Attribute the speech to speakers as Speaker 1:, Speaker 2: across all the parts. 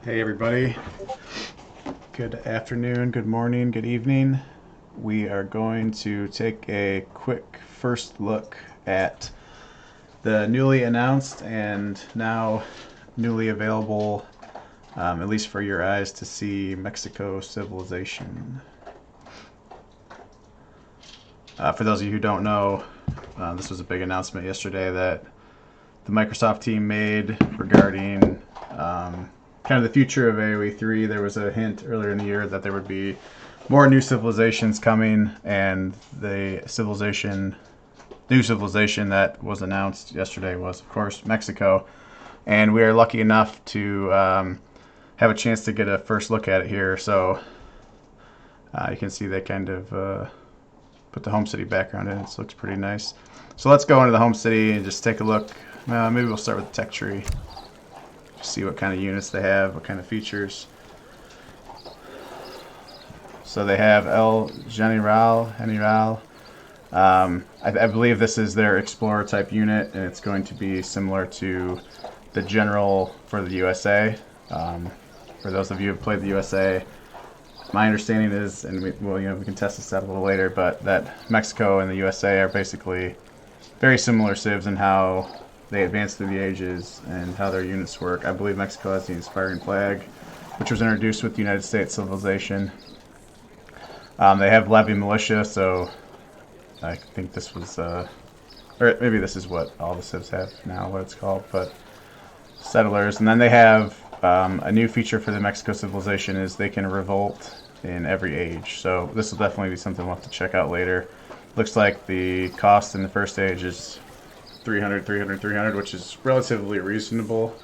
Speaker 1: Hey everybody, good afternoon, good morning, good evening. We are going to take a quick first look at the newly announced and now newly available, at least for your eyes to see, Mexico Civilization. For those of you who don't know, this was a big announcement yesterday that the Microsoft team made regarding kind of the future of AoE 3. There was a hint earlier in the year that there would be more new civilizations coming, and the new civilization that was announced yesterday was, of course, Mexico. And we are lucky enough to have a chance to get a first look at it here. So you can see they kind of put the home city background in. It looks pretty nice. So let's go into the home city and just take a look. Maybe we'll start with the tech tree. Just see what kind of units they have, what kind of features. So they have El General. I believe this is their Explorer type unit, and it's going to be similar to the General for the USA. For those of you who have played the USA, my understanding is, and we can test this out a little later, but that Mexico and the USA are basically very similar civs in how they advance through the ages and how their units work. I believe Mexico has the Inspiring Flag, which was introduced with the United States civilization. They have Levy Militia, so I think this was, or maybe this is what all the civs have now, what it's called, but settlers. And then they have a new feature for the Mexico civilization is they can revolt in every age. So this will definitely be something we'll have to check out later. Looks like the cost in the first age is 300, 300, 300, which is relatively reasonable.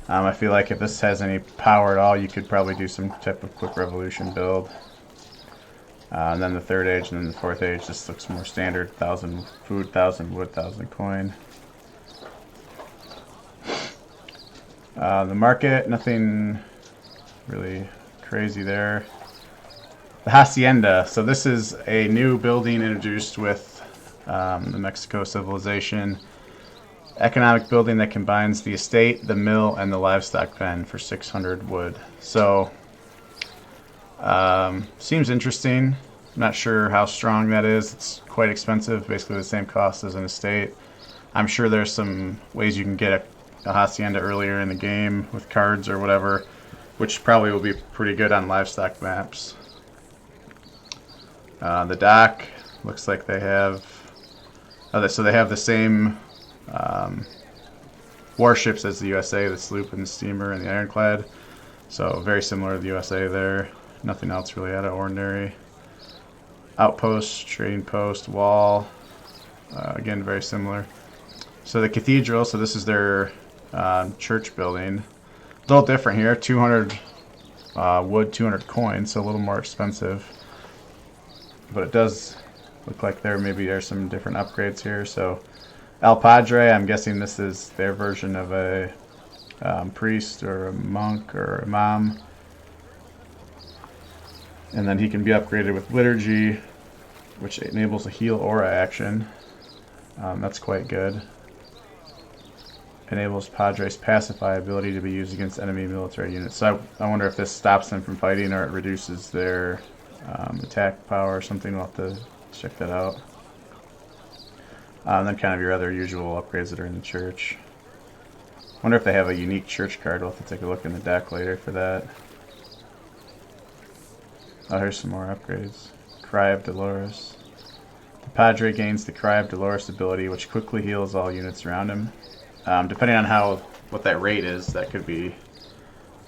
Speaker 1: I feel like if this has any power at all, you could probably do some type of quick revolution build. And then the third age and then the fourth age, this looks more standard. 1,000 food, 1,000 wood, 1,000 coin. The market, nothing really crazy there. The Hacienda. So this is a new building introduced with the Mexico civilization. Economic building that combines the estate, the mill, and the livestock pen for 600 wood. So, seems interesting. I'm not sure how strong that is. It's quite expensive, basically the same cost as an estate. I'm sure there's some ways you can get a hacienda earlier in the game with cards or whatever, which probably will be pretty good on livestock maps. The dock looks like they have. So they have the same warships as the USA, the sloop and the steamer and the ironclad. So very similar to the USA there. Nothing else really out of ordinary. Outpost, trading post, wall. Again, very similar. So the cathedral, so this is their church building. A little different here. 200 wood, 200 coins, so a little more expensive. But it does look like maybe there's some different upgrades here. So El Padre, I'm guessing this is their version of a priest or a monk or imam. And then he can be upgraded with liturgy, which enables a heal aura action. That's quite good. Enables Padre's pacify ability to be used against enemy military units. So I wonder if this stops them from fighting or it reduces their attack power or something. We'll have to check that out. And then kind of your other usual upgrades that are in the church. Wonder if they have a unique church card. We'll have to take a look in the deck later for that. Oh, here's some more upgrades. Cry of Dolores. The Padre gains the Cry of Dolores ability, which quickly heals all units around him. Depending on what that rate is, that could be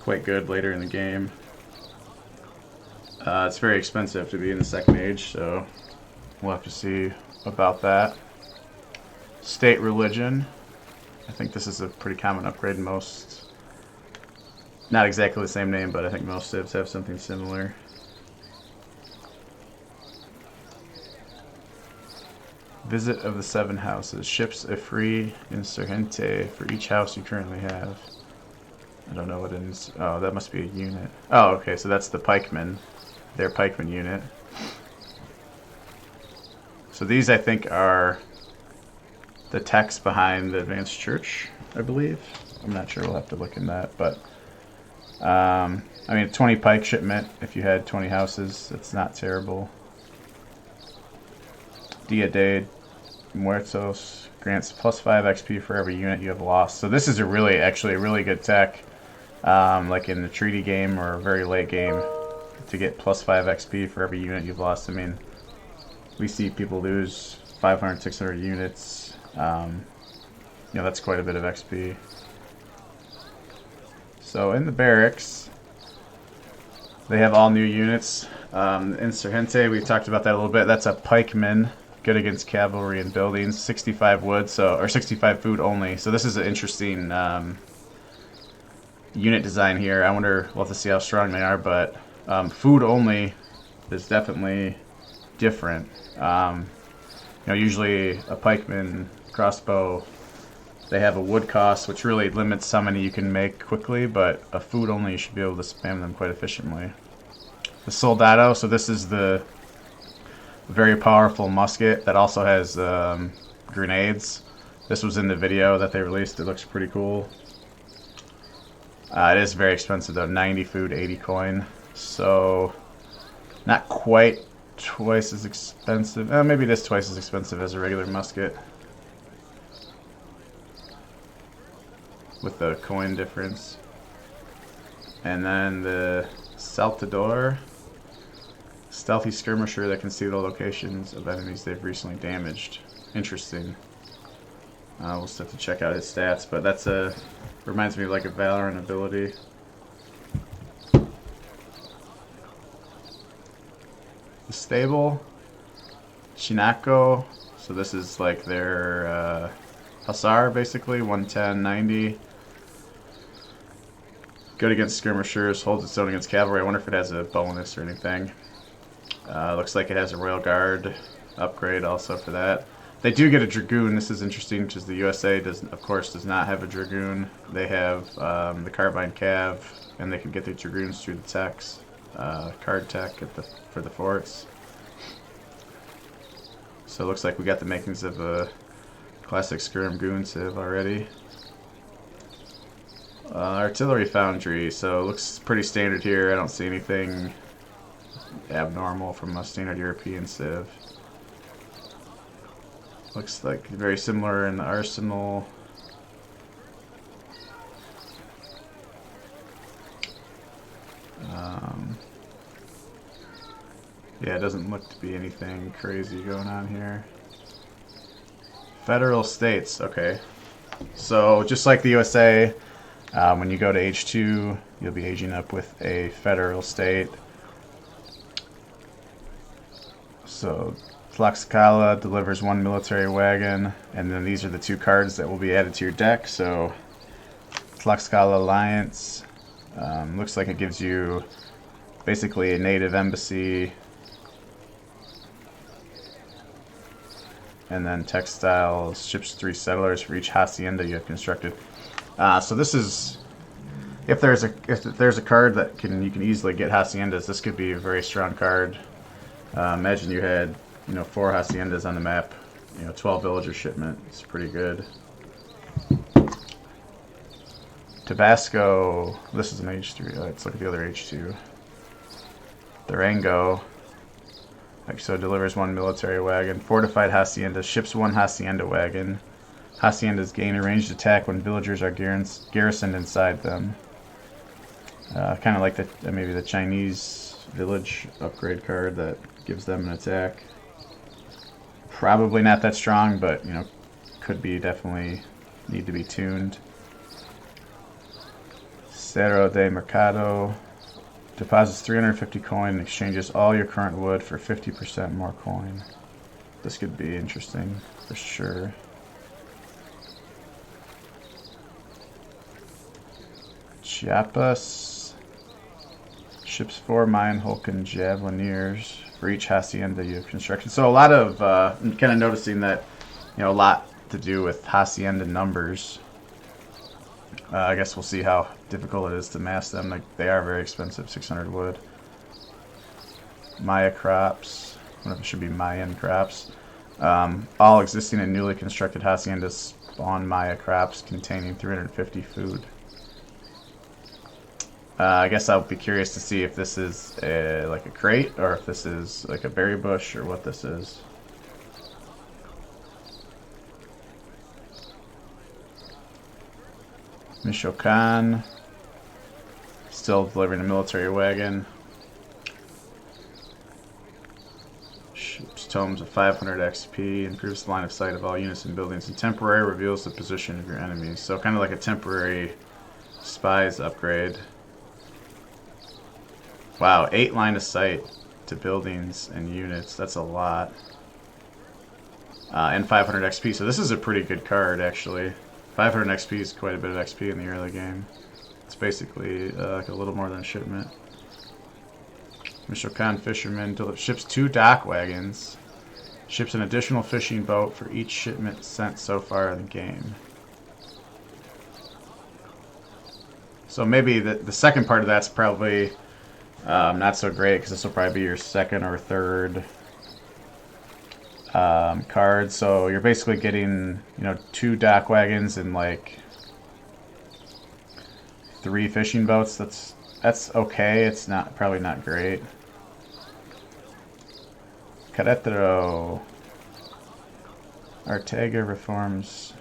Speaker 1: quite good later in the game. It's very expensive to be in the second age, so we'll have to see about that. State religion. I think this is a pretty common upgrade in most. Not exactly the same name, but I think most civs have something similar. Visit of the Seven Houses. Ships a free insurgente for each house you currently have. I don't know what it is. Oh, that must be a unit. Oh, okay, so that's the pikemen. Their pikeman unit. So these, I think, are the text behind the Advanced Church, I believe. I'm not sure. We'll have to look in that, but I mean, 20 pike shipment if you had 20 houses. It's not terrible. Dia de Muertos grants +5 XP for every unit you have lost. So this is actually a really good tech, like in the treaty game or very late game, to get +5 XP for every unit you've lost. I mean, we see people lose 500, 600 units. You know, that's quite a bit of XP. So in the barracks, they have all new units. Insurgente, we talked about that a little bit. That's a pikeman, good against cavalry and buildings. 65 wood, or 65 food only. So this is an interesting unit design here. I wonder, we'll have to see how strong they are, but food only is definitely different. You know, usually a pikeman crossbow, they have a wood cost, which really limits how many you can make quickly, but a food only, you should be able to spam them quite efficiently. The Soldado, so this is the very powerful musket that also has grenades. This was in the video that they released. It looks pretty cool. It is very expensive though, 90 food, 80 coin. So not quite twice as expensive. Maybe it is twice as expensive as a regular musket, with the coin difference. And then the Saltador, stealthy skirmisher that can see the locations of enemies they've recently damaged. Interesting. We'll still have to check out his stats, but that's reminds me of like a Valorant ability. The stable, Shinako, so this is like their Hussar basically, 110, 90. Good against skirmishers, holds its own against cavalry. I wonder if it has a bonus or anything. Looks like it has a Royal Guard upgrade also for that. They do get a Dragoon. This is interesting because the USA of course does not have a Dragoon. They have the Carbine Cav, and they can get their Dragoons through the techs, card tech for the forts. So it looks like we got the makings of a classic Skirm Goon Civ already. Artillery Foundry, so it looks pretty standard here. I don't see anything abnormal from a standard European Civ. Looks like very similar in the arsenal. Yeah, it doesn't look to be anything crazy going on here. Federal states, okay. So just like the USA, when you go to H2, you'll be aging up with a federal state. So Tlaxcala delivers 1 military wagon, and then these are the 2 cards that will be added to your deck. So Tlaxcala Alliance, looks like it gives you basically a native embassy, and then textiles, ships 3 settlers for each hacienda you have constructed. So this is, if there's a card that you can easily get haciendas, this could be a very strong card. Imagine you had 4 haciendas on the map, 12 villager shipment. It's pretty good. Tabasco, this is an H3. Let's look at the other H2. Durango, so delivers 1 military wagon. Fortified hacienda, ships 1 hacienda wagon. Haciendas gain a ranged attack when villagers are garrisoned inside them. Kind of like maybe the Chinese village upgrade card that gives them an attack. Probably not that strong, but could be definitely need to be tuned. Cerro de Mercado deposits 350 coin and exchanges all your current wood for 50% more coin. This could be interesting for sure. Chiapas ships 4 mine Hulken Javelineers for each hacienda you have constructed. So a lot of I'm kind of noticing that a lot to do with hacienda numbers. I guess we'll see how difficult it is to mass them. They are very expensive, 600 wood. Maya crops, I wonder if it should be Mayan crops. All existing and newly constructed haciendas spawn Maya crops containing 350 food. I guess I'll be curious to see if this is like a crate or if this is like a berry bush or what this is. Michoacan. Still delivering a military wagon. Ship's tomes of 500 XP. Improves the line of sight of all units and buildings. And temporary reveals the position of your enemies. So kind of like a temporary spies upgrade. Wow, 8 line of sight to buildings and units. That's a lot. And 500 XP. So this is a pretty good card, actually. 500 XP is quite a bit of XP in the early game. It's basically like a little more than a shipment. Michoacan fisherman ships 2 dock wagons. Ships an additional fishing boat for each shipment sent so far in the game. So maybe the second part of that's probably not so great because this will probably be your second or third card. So you're basically getting, 2 dock wagons and like 3 fishing boats. That's okay. It's probably not great. Querétaro. Arteaga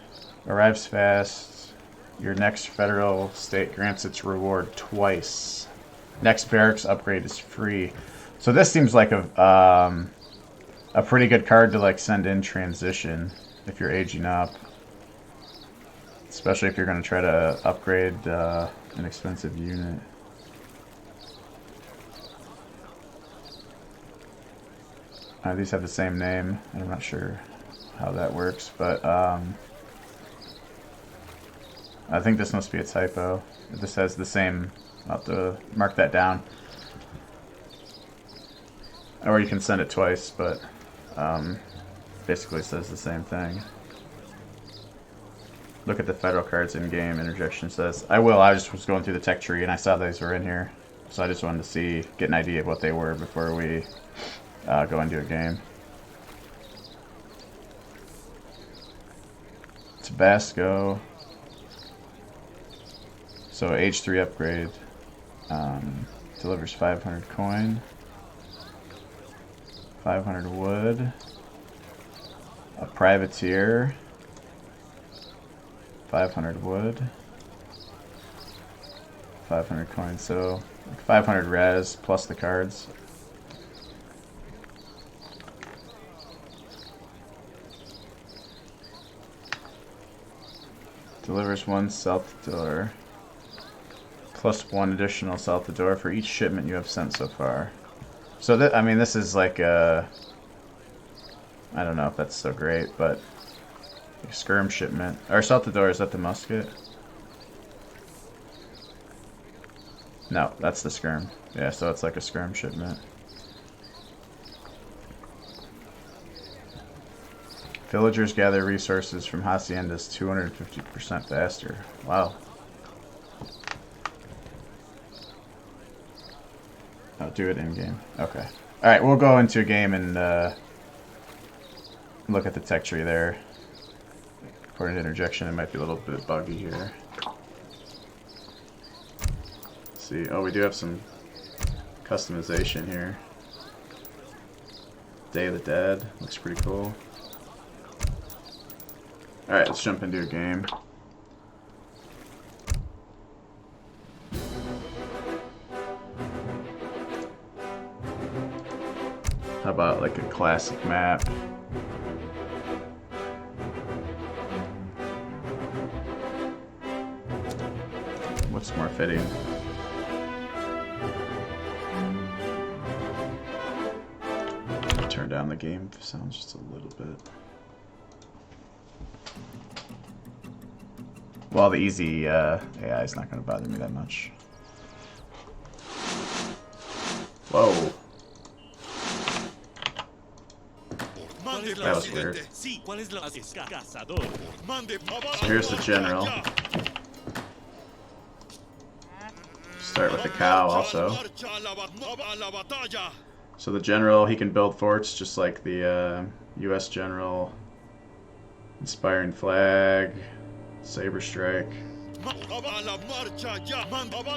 Speaker 1: arrives fast. Your next federal state grants its reward twice. Next barracks upgrade is free. So this seems like a pretty good card to like send in transition if you're aging up. Especially if you're going to try to upgrade an expensive unit. These have the same name. I'm not sure how that works, but I think this must be a typo. This has the same. I'll have to mark that down. Or you can send it twice, but basically says the same thing. Look at the federal cards in game. Interjection says, I will. I just was going through the tech tree and I saw these were in here. So I just wanted to get an idea of what they were before we go into a game. Tabasco. So age 3 upgrade. Delivers 500 coin. 500 wood. A privateer. 500 wood. 500 coins. So 500 res plus the cards. Delivers 1 south to door. Plus 1 additional south to door for each shipment you have sent so far. So that, I mean, this is like a, I don't know if that's so great, but a skirm shipment. Or south to door, is that the musket? No, that's the skirm. Yeah, so it's like a skirm shipment. Villagers gather resources from haciendas 250% faster. Wow. I'll do it in game. Okay. Alright, we'll go into a game and look at the tech tree there. According to interjection, it might be a little bit buggy here. Let's see. Oh, we do have some customization here. Day of the Dead. Looks pretty cool. Alright, let's jump into a game. How about like a classic map? What's more fitting? Turn down the game sounds just a little bit. Well, the easy AI is not going to bother me that much. Whoa. That was weird. So here's the general. Start with the cow also. So the general, he can build forts just like the US general. Inspiring flag. Saber strike.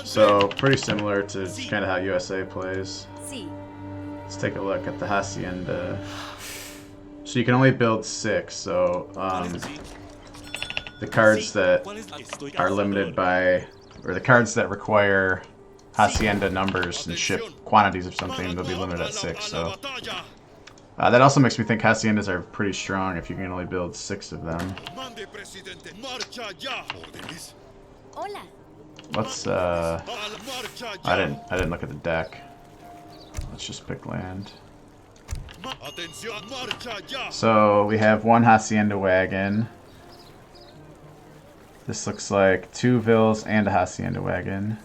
Speaker 1: So pretty similar to kind of how USA plays.
Speaker 2: Sí.
Speaker 1: Let's take a look at the Hacienda. So you can only build 6, so the cards that are limited by, or the cards that require Hacienda numbers and ship quantities of something, they'll be limited at 6, so that also makes me think Haciendas are pretty strong if you can only build 6 of them.
Speaker 2: Hola.
Speaker 1: Let's I didn't look at the deck. Let's just pick land. So we have 1 Hacienda wagon. This looks like 2 vills and a Hacienda wagon.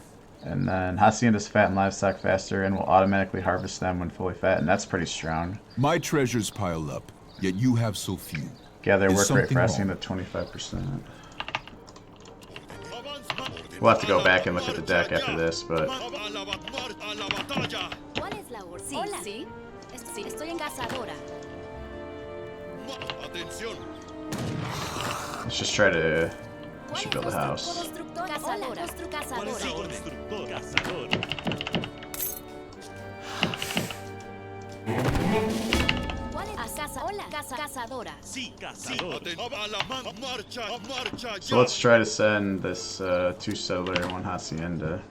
Speaker 1: And then Haciendas fatten livestock faster and will automatically harvest them when fully fattened. That's pretty strong.
Speaker 3: My treasures pile up, yet you have so few.
Speaker 1: Gather
Speaker 3: Is
Speaker 1: work rate for
Speaker 3: something
Speaker 1: Hacienda 25%. We'll have to go back and look at the deck after this, but
Speaker 2: ¿Cuál es la orden? Sí. Hola. Sí. Sí. Estoy en cazadora.
Speaker 1: let's just try to. We should build a house.
Speaker 2: Constructor. Cazadora. Cazadora. ¿Cuál es? Hola. Cazadora.
Speaker 4: Sí, cazador.
Speaker 1: So let's try to send this 2 settler and 1 Hacienda,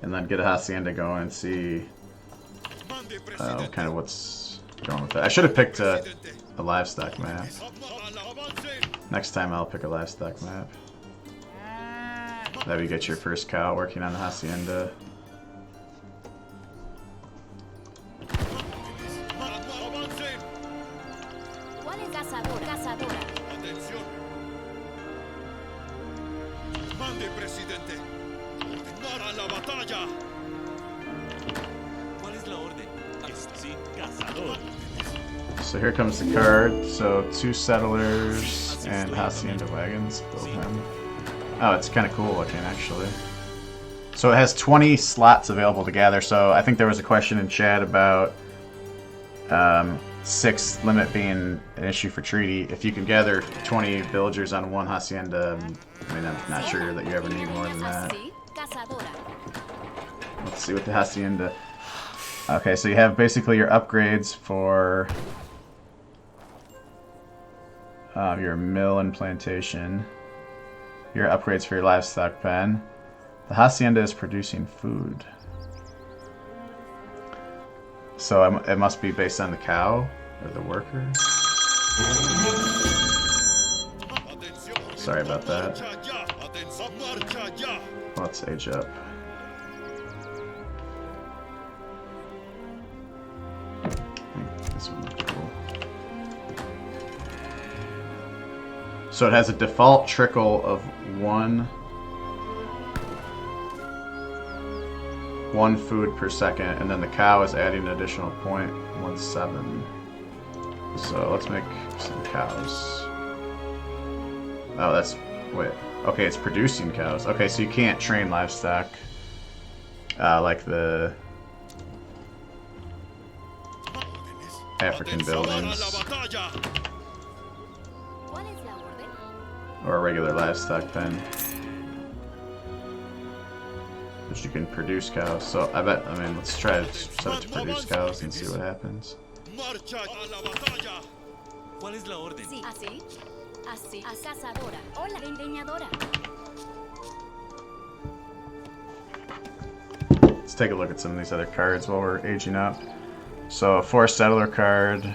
Speaker 1: and then get a Hacienda going and see kind of what's going with that. I should have picked a livestock map. Next time I'll pick a livestock map. That way you get your first cow working on the Hacienda.
Speaker 2: ¿Cuál es? Cazadora. Cazadora.
Speaker 4: ¿Cuál es la orden? Sí, cazador.
Speaker 1: So here comes the card. So 2 settlers and Hacienda wagons. Build them. Oh, it's kind of cool looking actually. So it has 20 slots available to gather. So I think there was a question in chat about 6 limit being an issue for treaty. If you can gather 20 villagers on 1 Hacienda, I mean, I'm not sure that you ever need more than that.
Speaker 2: Sí. Cazadora.
Speaker 1: Let's see what the Hacienda. Okay, so you have basically your upgrades for your mill and plantation. Your upgrades for your livestock pen. The Hacienda is producing food. So it must be based on the cow or the worker. Sorry about that. Let's age up. This would look cool. So it has a default trickle of one food per second, and then the cow is adding an additional 0.17. So let's make some cows. Oh, that's wait. Okay, it's producing cows. Okay, so you can't train livestock like the African buildings
Speaker 2: ¿Cuál es la orden?
Speaker 1: or a regular livestock pen, which you can produce cows. So I mean, let's try to set it to produce cows and see what happens.
Speaker 4: ¿Cuál es la orden?
Speaker 2: Sí. Así. Así. Cazadora. Hola. Leñadora.
Speaker 1: Let's take a look at some of these other cards while we're aging up. So a 4 settler card,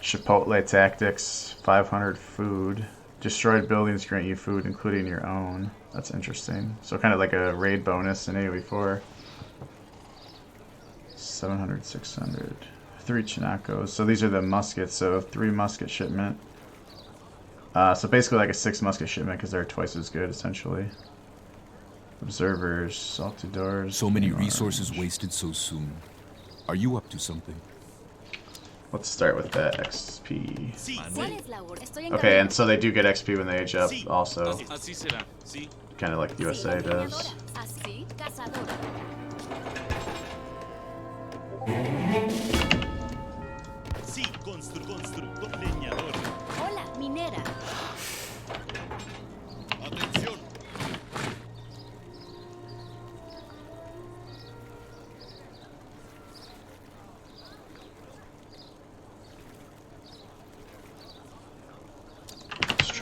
Speaker 1: Chipotle Tactics, 500 food. Destroyed buildings grant you food, including your own. That's interesting. So kind of like a raid bonus in AoE4. 700, 600. 3 Chinacos. So these are the muskets, so 3 musket shipment. So basically like a 6 musket shipment because they're twice as good, essentially. Observers, Saltadors.
Speaker 3: So many resources wasted so soon. Are you up to something?
Speaker 1: Let's start with that XP.
Speaker 4: Sí,
Speaker 2: ¿Cuál es la orden? Estoy en
Speaker 1: Okay, and so they do get XP when they age up, also.
Speaker 4: así será. Sí.
Speaker 1: Kind of like the USA does.
Speaker 2: Así. Cazadora.
Speaker 4: Sí, constructor, leñador.
Speaker 2: Hola. Minera.
Speaker 4: Atención.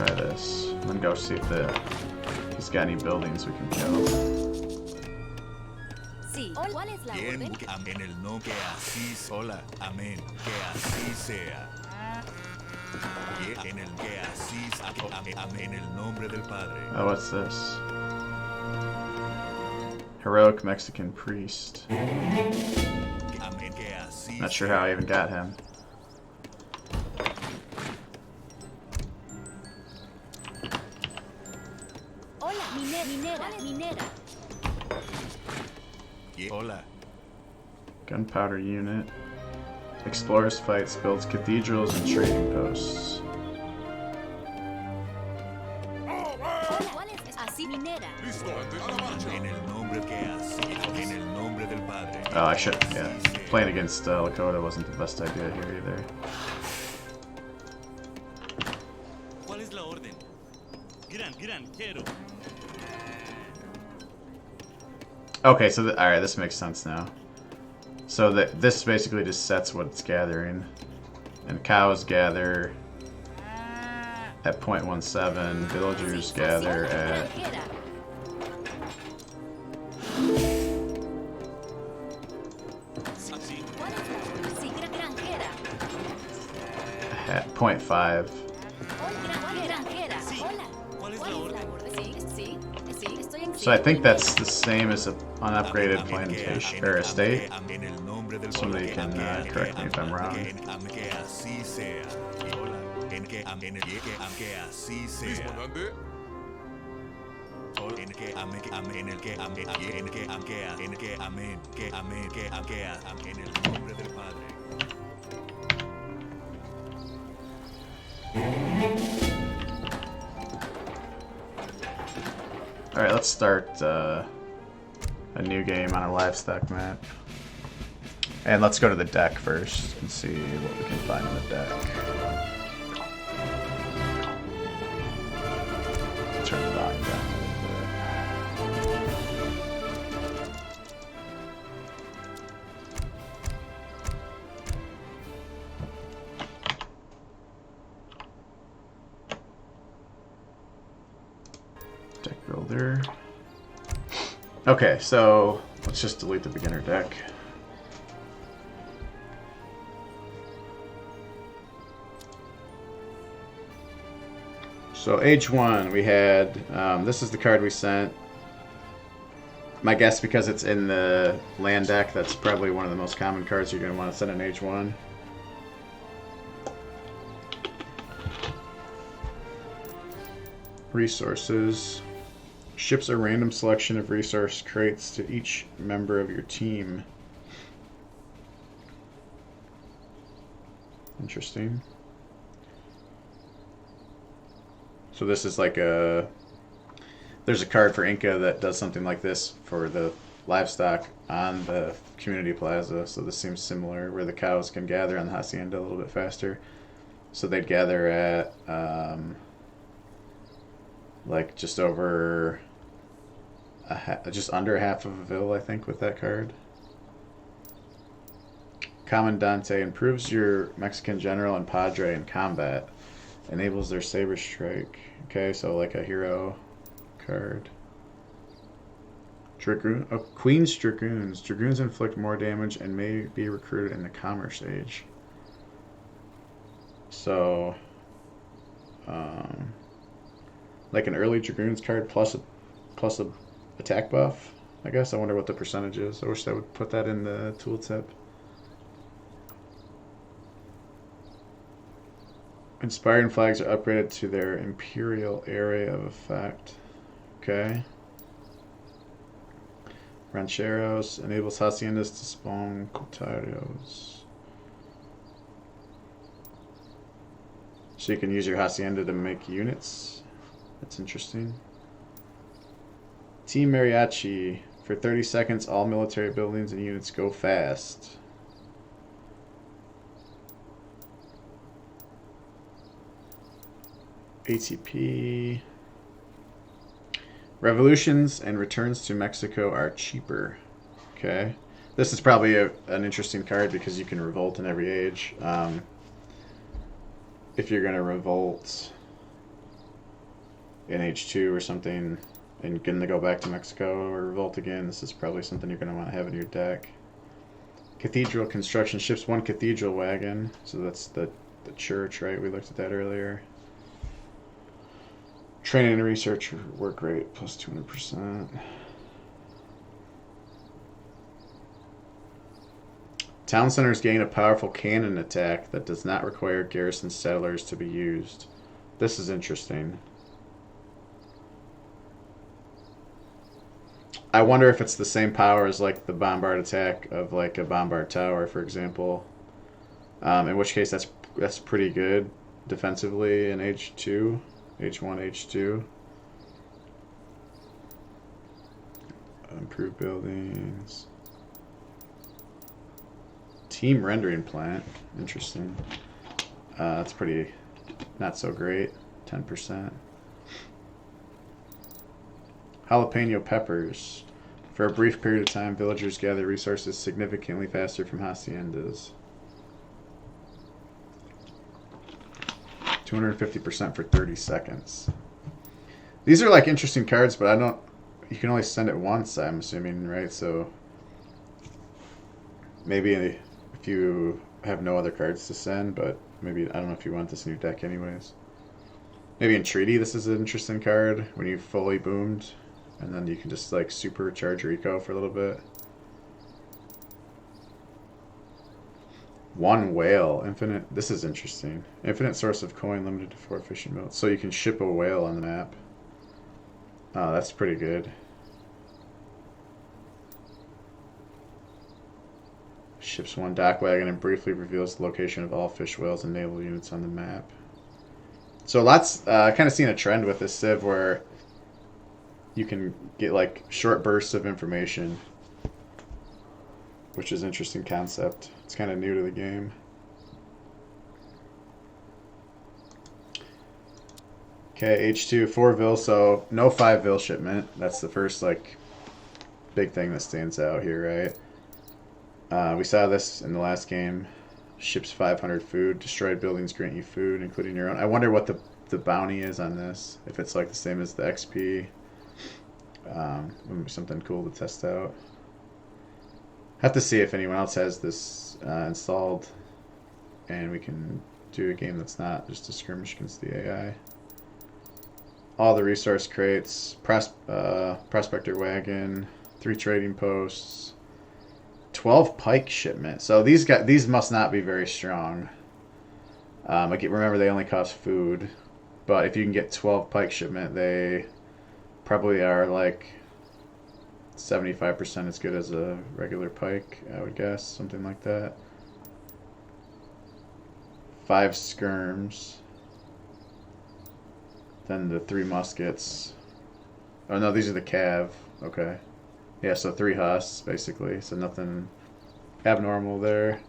Speaker 1: try this. And then go see if he's got any buildings we can kill.
Speaker 2: Sí. ¿Cuál es la
Speaker 4: Bien,
Speaker 2: orden?
Speaker 4: en el nombre que así hola, amén, que así sea. En el que así amén, en el nombre del Padre.
Speaker 1: Oh, what's this? Heroic Mexican priest.
Speaker 4: Amén, que así
Speaker 1: Not sure how I even got him.
Speaker 2: Hola. Minera.
Speaker 4: Hola.
Speaker 1: Gunpowder unit. Explores fights, builds cathedrals and trading posts.
Speaker 2: ¿Cuál es? Así. Minera.
Speaker 4: En el nombre que así, en el nombre del Padre.
Speaker 1: Oh, I should, yeah. Playing against Lakota wasn't the best idea here either.
Speaker 4: ¿Cuál es la orden? Granjero.
Speaker 1: Okay, so alright, this makes sense now. So this basically just sets what it's gathering. And cows gather at 0.17, villagers gather at...
Speaker 2: Granjera.
Speaker 4: Así.
Speaker 2: ¿Cuál es la orden? Sí. Granjera.
Speaker 1: at 0.5.
Speaker 2: Hola. Granjera. Hola.
Speaker 4: ¿Cuál es la orden?
Speaker 2: Sí. Estoy en.
Speaker 1: So I think that's the same as an unupgraded plantation or estate.
Speaker 4: En el nombre del
Speaker 1: Somebody can correct me if I'm wrong.
Speaker 4: Que así sea. Hola. En que así sea. En que amén, en el que amén, en que amén, en el nombre del Padre.
Speaker 1: Alright, let's start a new game on a livestock map. And let's go to the deck first and see what we can find on the deck. Turn the volume down a little bit. Deck builder. Okay, so let's just delete the beginner deck. So age 1, we had, this is the card we sent. My guess, because it's in the land deck, that's probably one of the most common cards you're going to want to send in age 1. Resources. Ships a random selection of resource crates to each member of your team. Interesting. So this is like a... There's a card for Inca that does something like this for the livestock on the community plaza. So this seems similar, where the cows can gather on the hacienda a little bit faster. So they'd gather at like just over just under half of a ville, I think, with that card. Comandante improves your Mexican general and padre in combat. Enables their saber strike. Okay, so like a hero card. Dragoon. Oh, Queen's Dragoons. Dragoons inflict more damage and may be recruited in the Commerce Age. So, like an early Dragoons card plus a attack buff. I guess. I wonder what the percentage is. I wish they would put that in the tooltip. Inspiring flags are upgraded to their imperial area of effect. Okay. Rancheros enables haciendas to spawn cotarios. So you can use your hacienda to make units. That's interesting. Team Mariachi. For 30 seconds, all military buildings and units go fast. ATP. Revolutions and returns to Mexico are cheaper. Okay. This is probably an interesting card because you can revolt in every age. If you're going to revolt in H2 or something and going to go back to Mexico or revolt again, this is probably something you're going to want to have in your deck. Cathedral construction ships 1 cathedral wagon, so that's the church, right? We looked at that earlier. Training and research work rate plus 200%. Town centers gain a powerful cannon attack that does not require garrison settlers to be used. This is interesting. I wonder if it's the same power as like the bombard attack of like a bombard tower, for example. In which case that's pretty good defensively in H2, H1, H2. Improved buildings. Team rendering plant, interesting. That's pretty not so great, 10%. Jalapeno peppers. For a brief period of time, villagers gather resources significantly faster from haciendas. 250% for 30 seconds. These are like interesting cards, but I don't... You can only send it once, I'm assuming, right? So maybe if you have no other cards to send, but maybe... I don't know if you want this in your deck anyways. Maybe in Treaty this is an interesting card when you fully boomed. And then you can just like supercharge your eco for a little bit. 1 whale, infinite. This is interesting. Infinite source of coin, limited to 4 fishing boats. So you can ship a whale on the map. Oh, that's pretty good. Ships 1 dock wagon and briefly reveals the location of all fish whales and naval units on the map. So lots, kind of seeing a trend with this Civ where you can get like short bursts of information, which is an interesting concept. It's kind of new to the game. Okay, H2, 4 Vil, so no 5 Vil shipment. That's the first like big thing that stands out here, right? We saw this in the last game. Ships 500 food, destroyed buildings grant you food, including your own. I wonder what the bounty is on this, if it's like the same as the XP. Would be something cool to test out. Have to see if anyone else has this installed, and we can do a game that's not just a skirmish against the AI. All the resource crates, prospector wagon, 3 trading posts, 12 pike shipment. So these must not be very strong. Remember they only cost food, but if you can get 12 pike shipment, they probably are like 75% as good as a regular pike, I would guess, something like that. 5 skirms. Then the 3 muskets. Oh no, these are the cav. Okay. Yeah, so 3 husks, basically. So nothing abnormal there.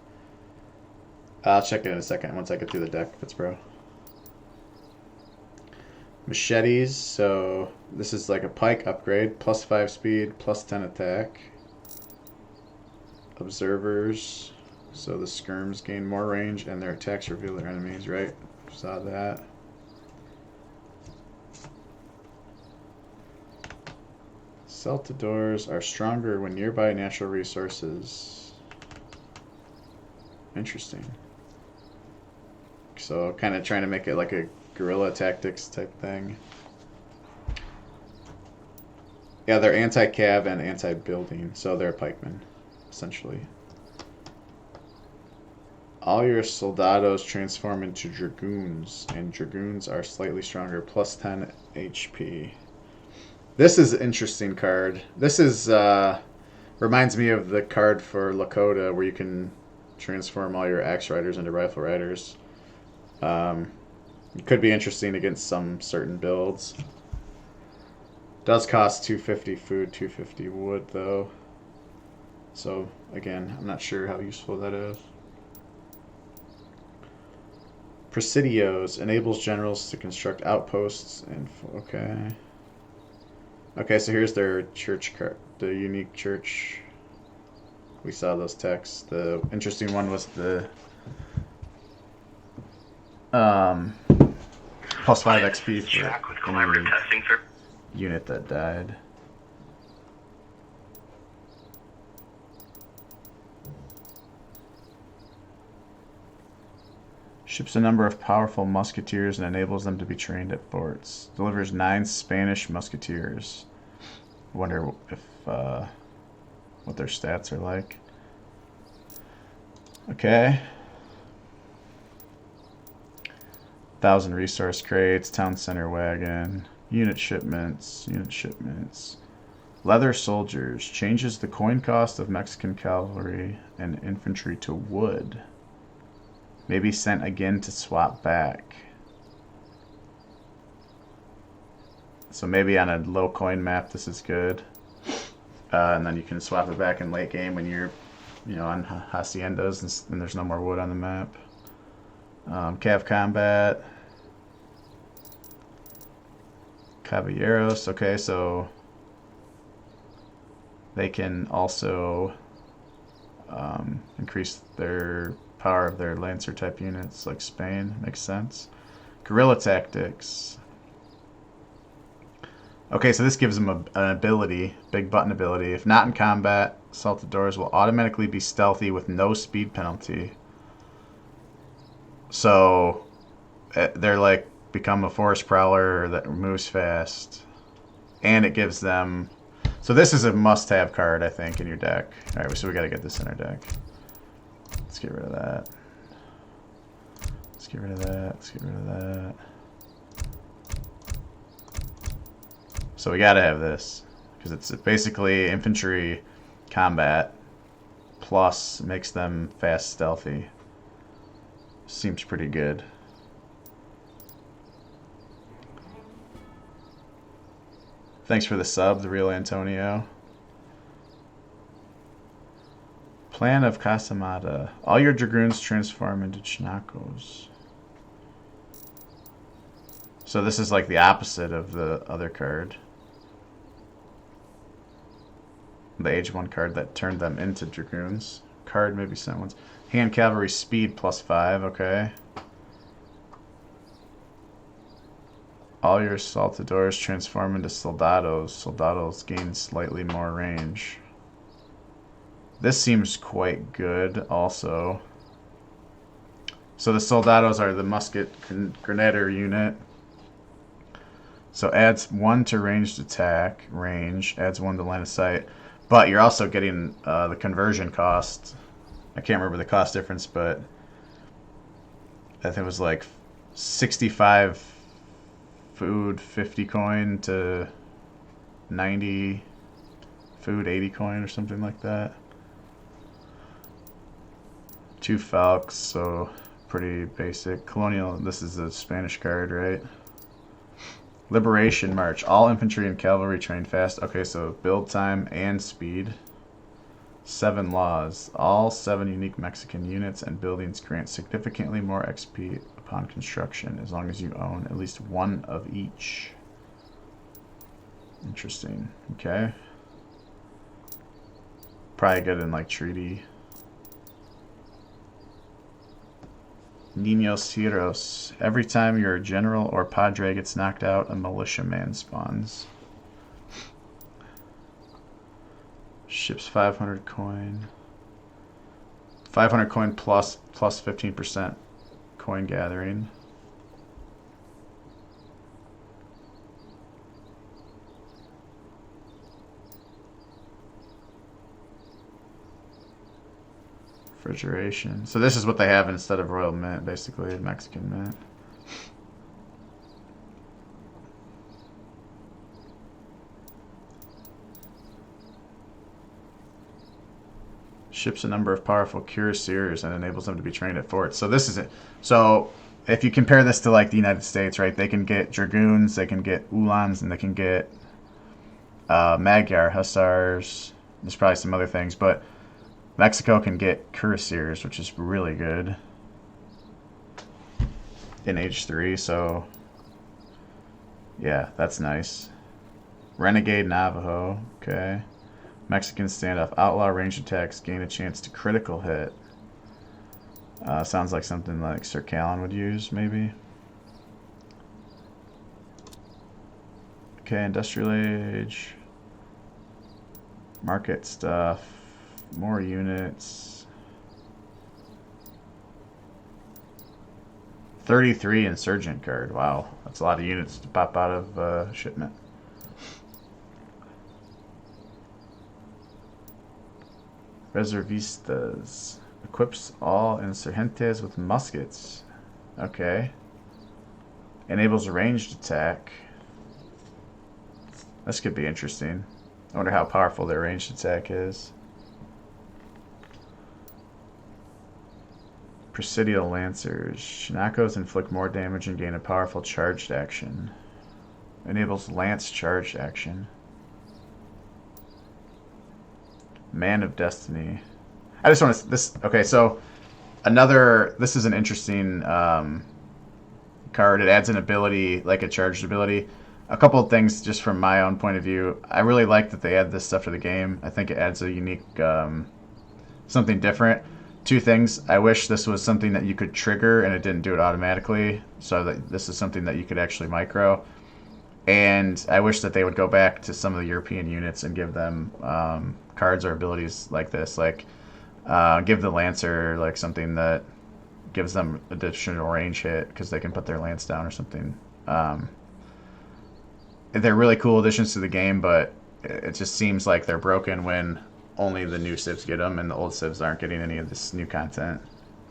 Speaker 1: I'll check it in a second once I get through the deck, Fitzbro. Machetes, so this is like a pike upgrade, plus 5 speed, plus 10 attack. Observers, so the skirms gain more range and their attacks reveal their enemies, right? Saw that. Saltadors are stronger when nearby natural resources. Interesting. So kind of trying to make it like a guerrilla tactics type thing. Yeah, they're anti-cav and anti-building, so they're pikemen, essentially. All your soldados transform into dragoons, and dragoons are slightly stronger, plus 10 HP. This is an interesting card. This is reminds me of the card for Lakota, where you can transform all your axe riders into rifle riders. It could be interesting against some certain builds. Does cost 250 food, 250 wood though. So again, I'm not sure how useful that is. Presidios enables generals to construct outposts and okay. Okay, so here's their church card, the unique church. We saw those texts. The interesting one was the Plus 5 XP for
Speaker 5: Jack with collaborative
Speaker 1: any
Speaker 5: testing for.
Speaker 1: unit that died. Ships a number of powerful musketeers and enables them to be trained at forts. Delivers 9 Spanish musketeers. Wonder if what their stats are like. Okay. 1,000 resource crates, town center wagon, unit shipments. Leather soldiers changes the coin cost of Mexican cavalry and infantry to wood. Maybe sent again to swap back. So maybe on a low coin map this is good. And then you can swap it back in late game when you're, on haciendas and there's no more wood on the map. Cav combat. Caballeros. Okay, so they can also increase their power of their Lancer type units like Spain. Makes sense. Guerrilla tactics. Okay, so this gives them an ability, big button ability. If not in combat, Saltadores will automatically be stealthy with no speed penalty. So they're like become a forest prowler that moves fast. And it gives them... So this is a must-have card, I think, in your deck. Alright, so we gotta get this in our deck. Let's get rid of that. Let's get rid of that. Let's get rid of that. So we gotta have this, because it's basically infantry combat plus makes them fast stealthy. Seems pretty good. Thanks for the sub, the real Antonio. Plan of Casamata. All your dragoons transform into Chinacos. So this is like the opposite of the other card. The Age 1 card that turned them into dragoons. Card maybe sent once. Hand cavalry speed plus 5, okay. All your saltadores transform into soldados. Soldados gain slightly more range. This seems quite good also. So the soldados are the musket grenadier unit. So adds 1 to ranged attack, range, adds 1 to line of sight. But you're also getting the conversion cost. I can't remember the cost difference, but I think it was like 65 food, 50 coin to 90 food, 80 coin or something like that. 2 Falcons, so pretty basic. Colonial, this is a Spanish card, right? Liberation March. All infantry and cavalry train fast. Okay, so build time and speed. 7 laws. All 7 unique Mexican units and buildings grant significantly more XP upon construction as long as you own at least 1 of each. Interesting. Okay. Probably good in like treaty. Niños Heroes. Every time your general or padre gets knocked out, a militiaman spawns. Ships 500 coin. 500 coin plus 15% coin gathering. Refrigeration. So this is what they have instead of Royal Mint, basically, Mexican Mint. Ships a number of powerful cuirassiers and enables them to be trained at forts. So this is it. So if you compare this to like the United States, right? They can get dragoons, they can get Uhlans, and they can get Magyar hussars. There's probably some other things, but Mexico can get cuirassiers, which is really good in Age 3, so yeah, that's nice. Renegade Navajo, okay. Mexican standoff. Outlaw range attacks gain a chance to critical hit. Sounds like something like Sir Callan would use, maybe. Okay, industrial age. Market stuff. More units. 33 insurgent card. Wow, that's a lot of units to pop out of shipment. Reservistas. Equips all insurgentes with muskets. Okay. Enables ranged attack. This could be interesting. I wonder how powerful their ranged attack is. Presidial Lancers. Shinakos inflict more damage and gain a powerful charged action. Enables lance charged action. Man of Destiny. I just want to... This... Okay, so... Another... This is an interesting card. It adds an ability, like a charged ability. A couple of things just from my own point of view. I really like that they add this stuff to the game. I think it adds a unique... something different. Two things. I wish this was something that you could trigger and it didn't do it automatically. So that this is something that you could actually micro. And I wish that they would go back to some of the European units and give them cards or abilities like this. Like, give the Lancer like something that gives them additional range hit because they can put their lance down or something. They're really cool additions to the game, but it just seems like they're broken when only the new civs get them and the old civs aren't getting any of this new content.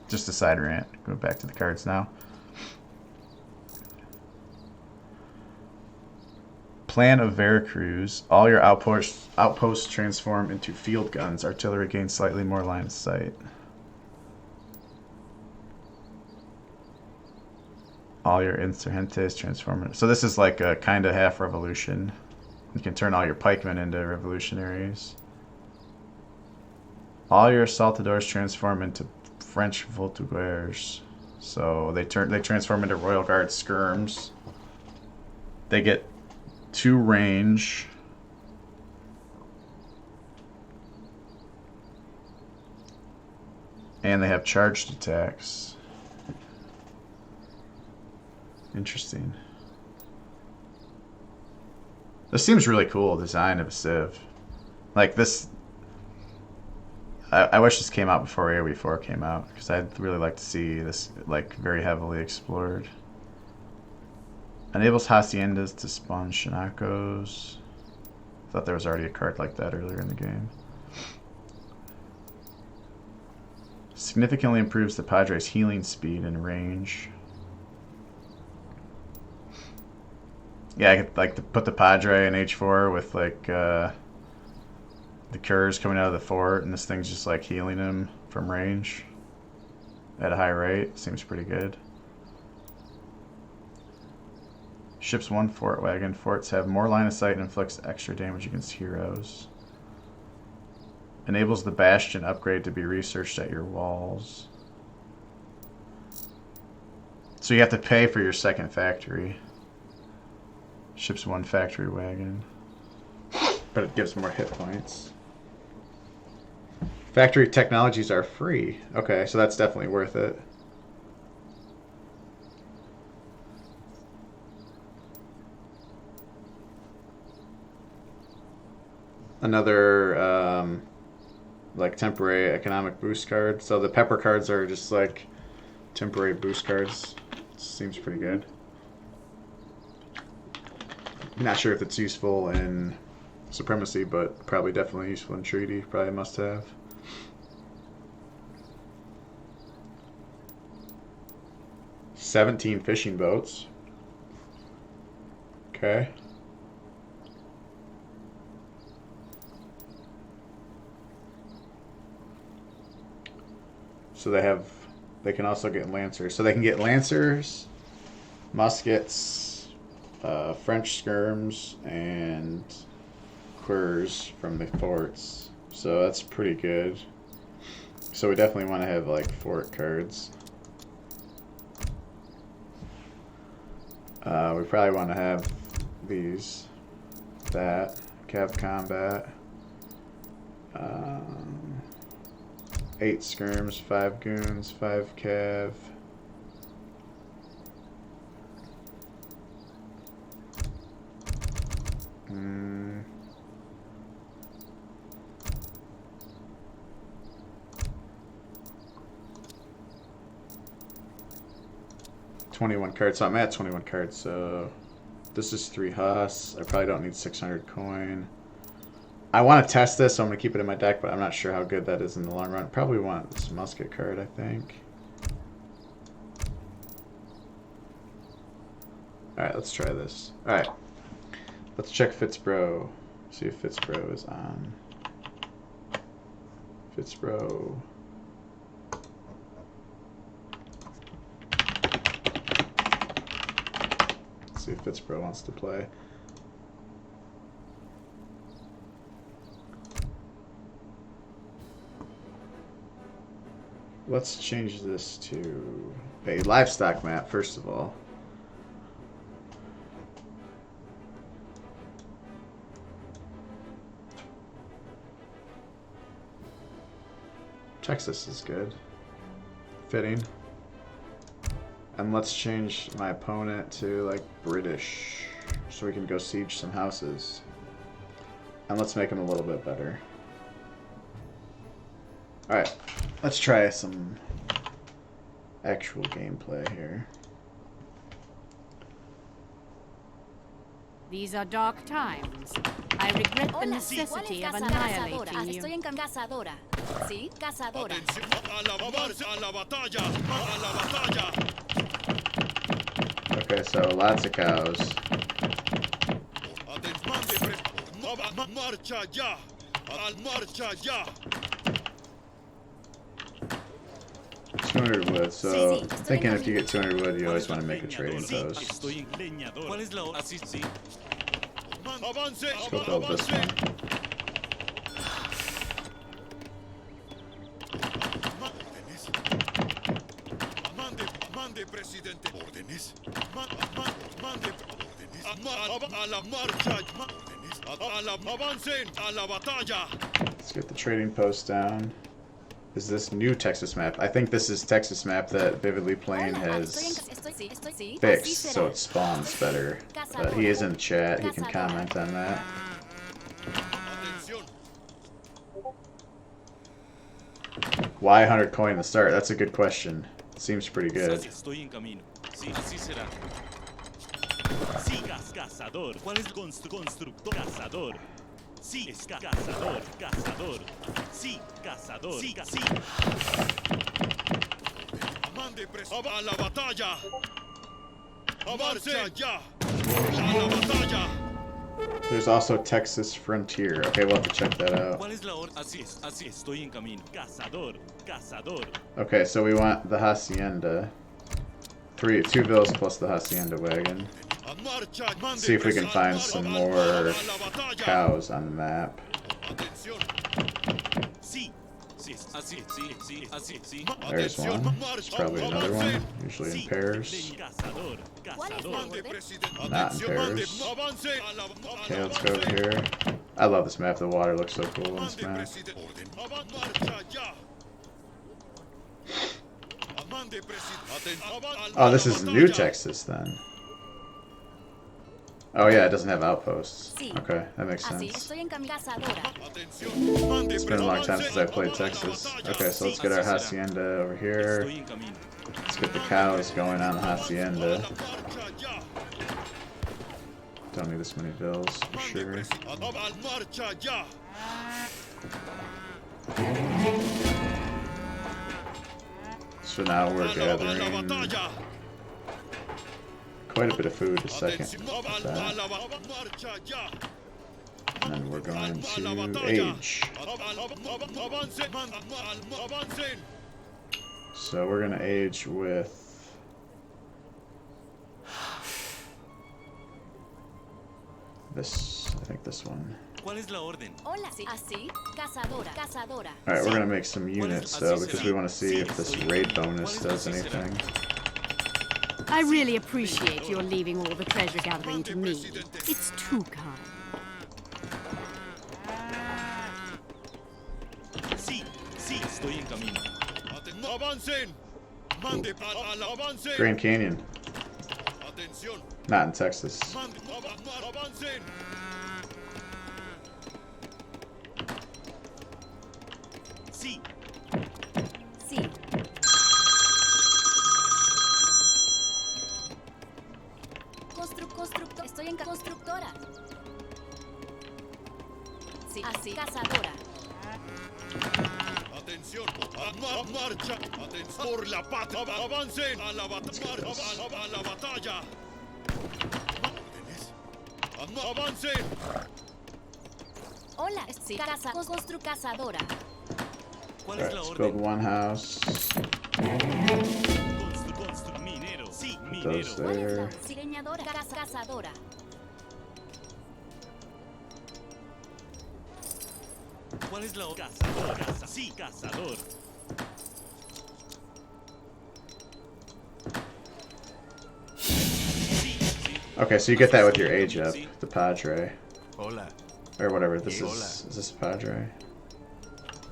Speaker 1: Just a side rant. Go back to the cards now. Plan of Veracruz. All your outposts transform into field guns. Artillery gains slightly more line of sight. All your insurgentes transform. So this is like a kind of half revolution. You can turn all your pikemen into revolutionaries. All your saltadors transform into French voltigeurs. So they transform into Royal Guard skirms. They get 2 range. And they have charged attacks. Interesting. This seems really cool, design of a civ. Like this... I wish this came out before AoE4 came out, because I'd really like to see this like very heavily explored. Enables haciendas to spawn Shinakos. Thought there was already a card like that earlier in the game. Significantly improves the Padre's healing speed and range. Yeah, I could like to put the Padre in H4 with like the cures coming out of the fort, and this thing's just like healing him from range at a high rate. Seems pretty good. Ships 1 fort wagon. Forts have more line of sight and inflicts extra damage against heroes. Enables the Bastion upgrade to be researched at your walls. So you have to pay for your second factory. Ships 1 factory wagon. But it gives more hit points. Factory technologies are free. Okay, so that's definitely worth it. Another like temporary economic boost card. So the pepper cards are just like temporary boost cards. Seems pretty good. Not sure if it's useful in Supremacy, but probably definitely useful in Treaty. Probably a must have. $17 fishing boats. Okay. So they can also get Lancers. So they can get Lancers, muskets, French skirms, and Quers from the forts. So that's pretty good. So we definitely want to have like fort cards. We probably want to have these. That. Cav combat. 8 skirms, 5 goons, 5 cav. Hmm. $21 cards. So I'm at 21 cards. So this is 3 Huss. I probably don't need 600 coin. I want to test this, so I'm going to keep it in my deck, but I'm not sure how good that is in the long run. Probably want this musket card, I think. Alright, let's try this. Alright. Let's check Fitzbro. See if Fitzbro is on. Fitzbro. Let's see if Fitzbro wants to play. Let's change this to a livestock map, first of all. Texas is good. Fitting. And let's change my opponent to, like, British, so we can go siege some houses. And let's make him a little bit better. Alright, let's try some actual gameplay here.
Speaker 5: These are dark times. I regret the
Speaker 2: Hola,
Speaker 5: necessity of
Speaker 2: ¿cuál es
Speaker 5: annihilating
Speaker 2: cazadora?
Speaker 5: you.
Speaker 2: Estoy en cazadora. Sí, cazadora.
Speaker 4: Atención, a la marcha, a la batalla, a la batalla.
Speaker 1: Okay, so lots of cows.
Speaker 4: Marcha ya, al marcha ya.
Speaker 1: 200 wood, so thinking if you get 200 wood, you always want to make a trading post.
Speaker 6: Estoy en leñador. ¿Cuál es la hora? Así sí.
Speaker 4: Avance,
Speaker 1: Let's go build this one.
Speaker 4: Mande, presidente. Órdenes. Mande, órdenes. A la marcha. Órdenes. Avancen, a la batalla.
Speaker 1: Let's get the trading post down. Is this new Texas map? I think this is Texas map that Vividly Playing has fixed, so it spawns better. But he is in the chat, he can comment on that.
Speaker 4: Atención.
Speaker 1: Why 100 coin to start? That's a good question. Seems pretty good.
Speaker 6: Estoy en camino. Sí, así será. Sí, cazador. ¿Cuál es constructor? Cazador. Sí, es cazador, cazador. Sí, cazador. Sí, sí.
Speaker 4: Mande, a la batalla. Avance ya. A la batalla.
Speaker 1: There's also Texas Frontier. Okay, we'll have to check that out.
Speaker 6: ¿Cuál es la hora? Así es, así estoy en camino. Cazador, cazador.
Speaker 1: Okay, so we want the Hacienda. Two villas plus the Hacienda wagon. See if we can find some more cows on the map. There's one. There's probably another one. Usually in pairs. Not in pairs. Okay, let's go over here. I love this map. The water looks so cool on this map. Oh, this is New Texas then. Oh yeah, it doesn't have outposts. Okay, that makes sense. It's been a long time since I played Texas. Okay, so let's get our Hacienda over here. Let's get the cows going on the Hacienda. Don't need this many bills for sure. So now we're gathering quite a bit of food a second. And then we're going to age. So we're going to age with this, I think this one. Alright, we're going to make some units though, because we want to see if this raid bonus does anything.
Speaker 5: I really appreciate your leaving all the treasure gathering to me. It's too kind.
Speaker 1: Grand Canyon. Not in Texas.
Speaker 6: Sí.
Speaker 2: Sí. Constructor. Estoy en constructora. Sí. Así. Cazadora.
Speaker 4: Atención, marcha. Atención, por la paz. Avancen a la batalla. A la batalla. ¿Órdenes? Avancen.
Speaker 2: Hola. Sí. Cazadora.
Speaker 6: ¿Cuál
Speaker 1: Alright,
Speaker 6: es la
Speaker 1: let's build
Speaker 6: orden?
Speaker 1: one house.
Speaker 6: Minero. Sí,
Speaker 1: Those
Speaker 6: minero.
Speaker 2: ¿Cuál es
Speaker 1: there.
Speaker 2: la sí, leñadora? Cazadora.
Speaker 6: ¿Cuál es la orden? Cazador. Sí, cazador. Sí, sí.
Speaker 1: Okay, so you get that with your age up, the Padre.
Speaker 3: Hola.
Speaker 1: Or whatever, this
Speaker 3: Hola.
Speaker 1: is this a Padre?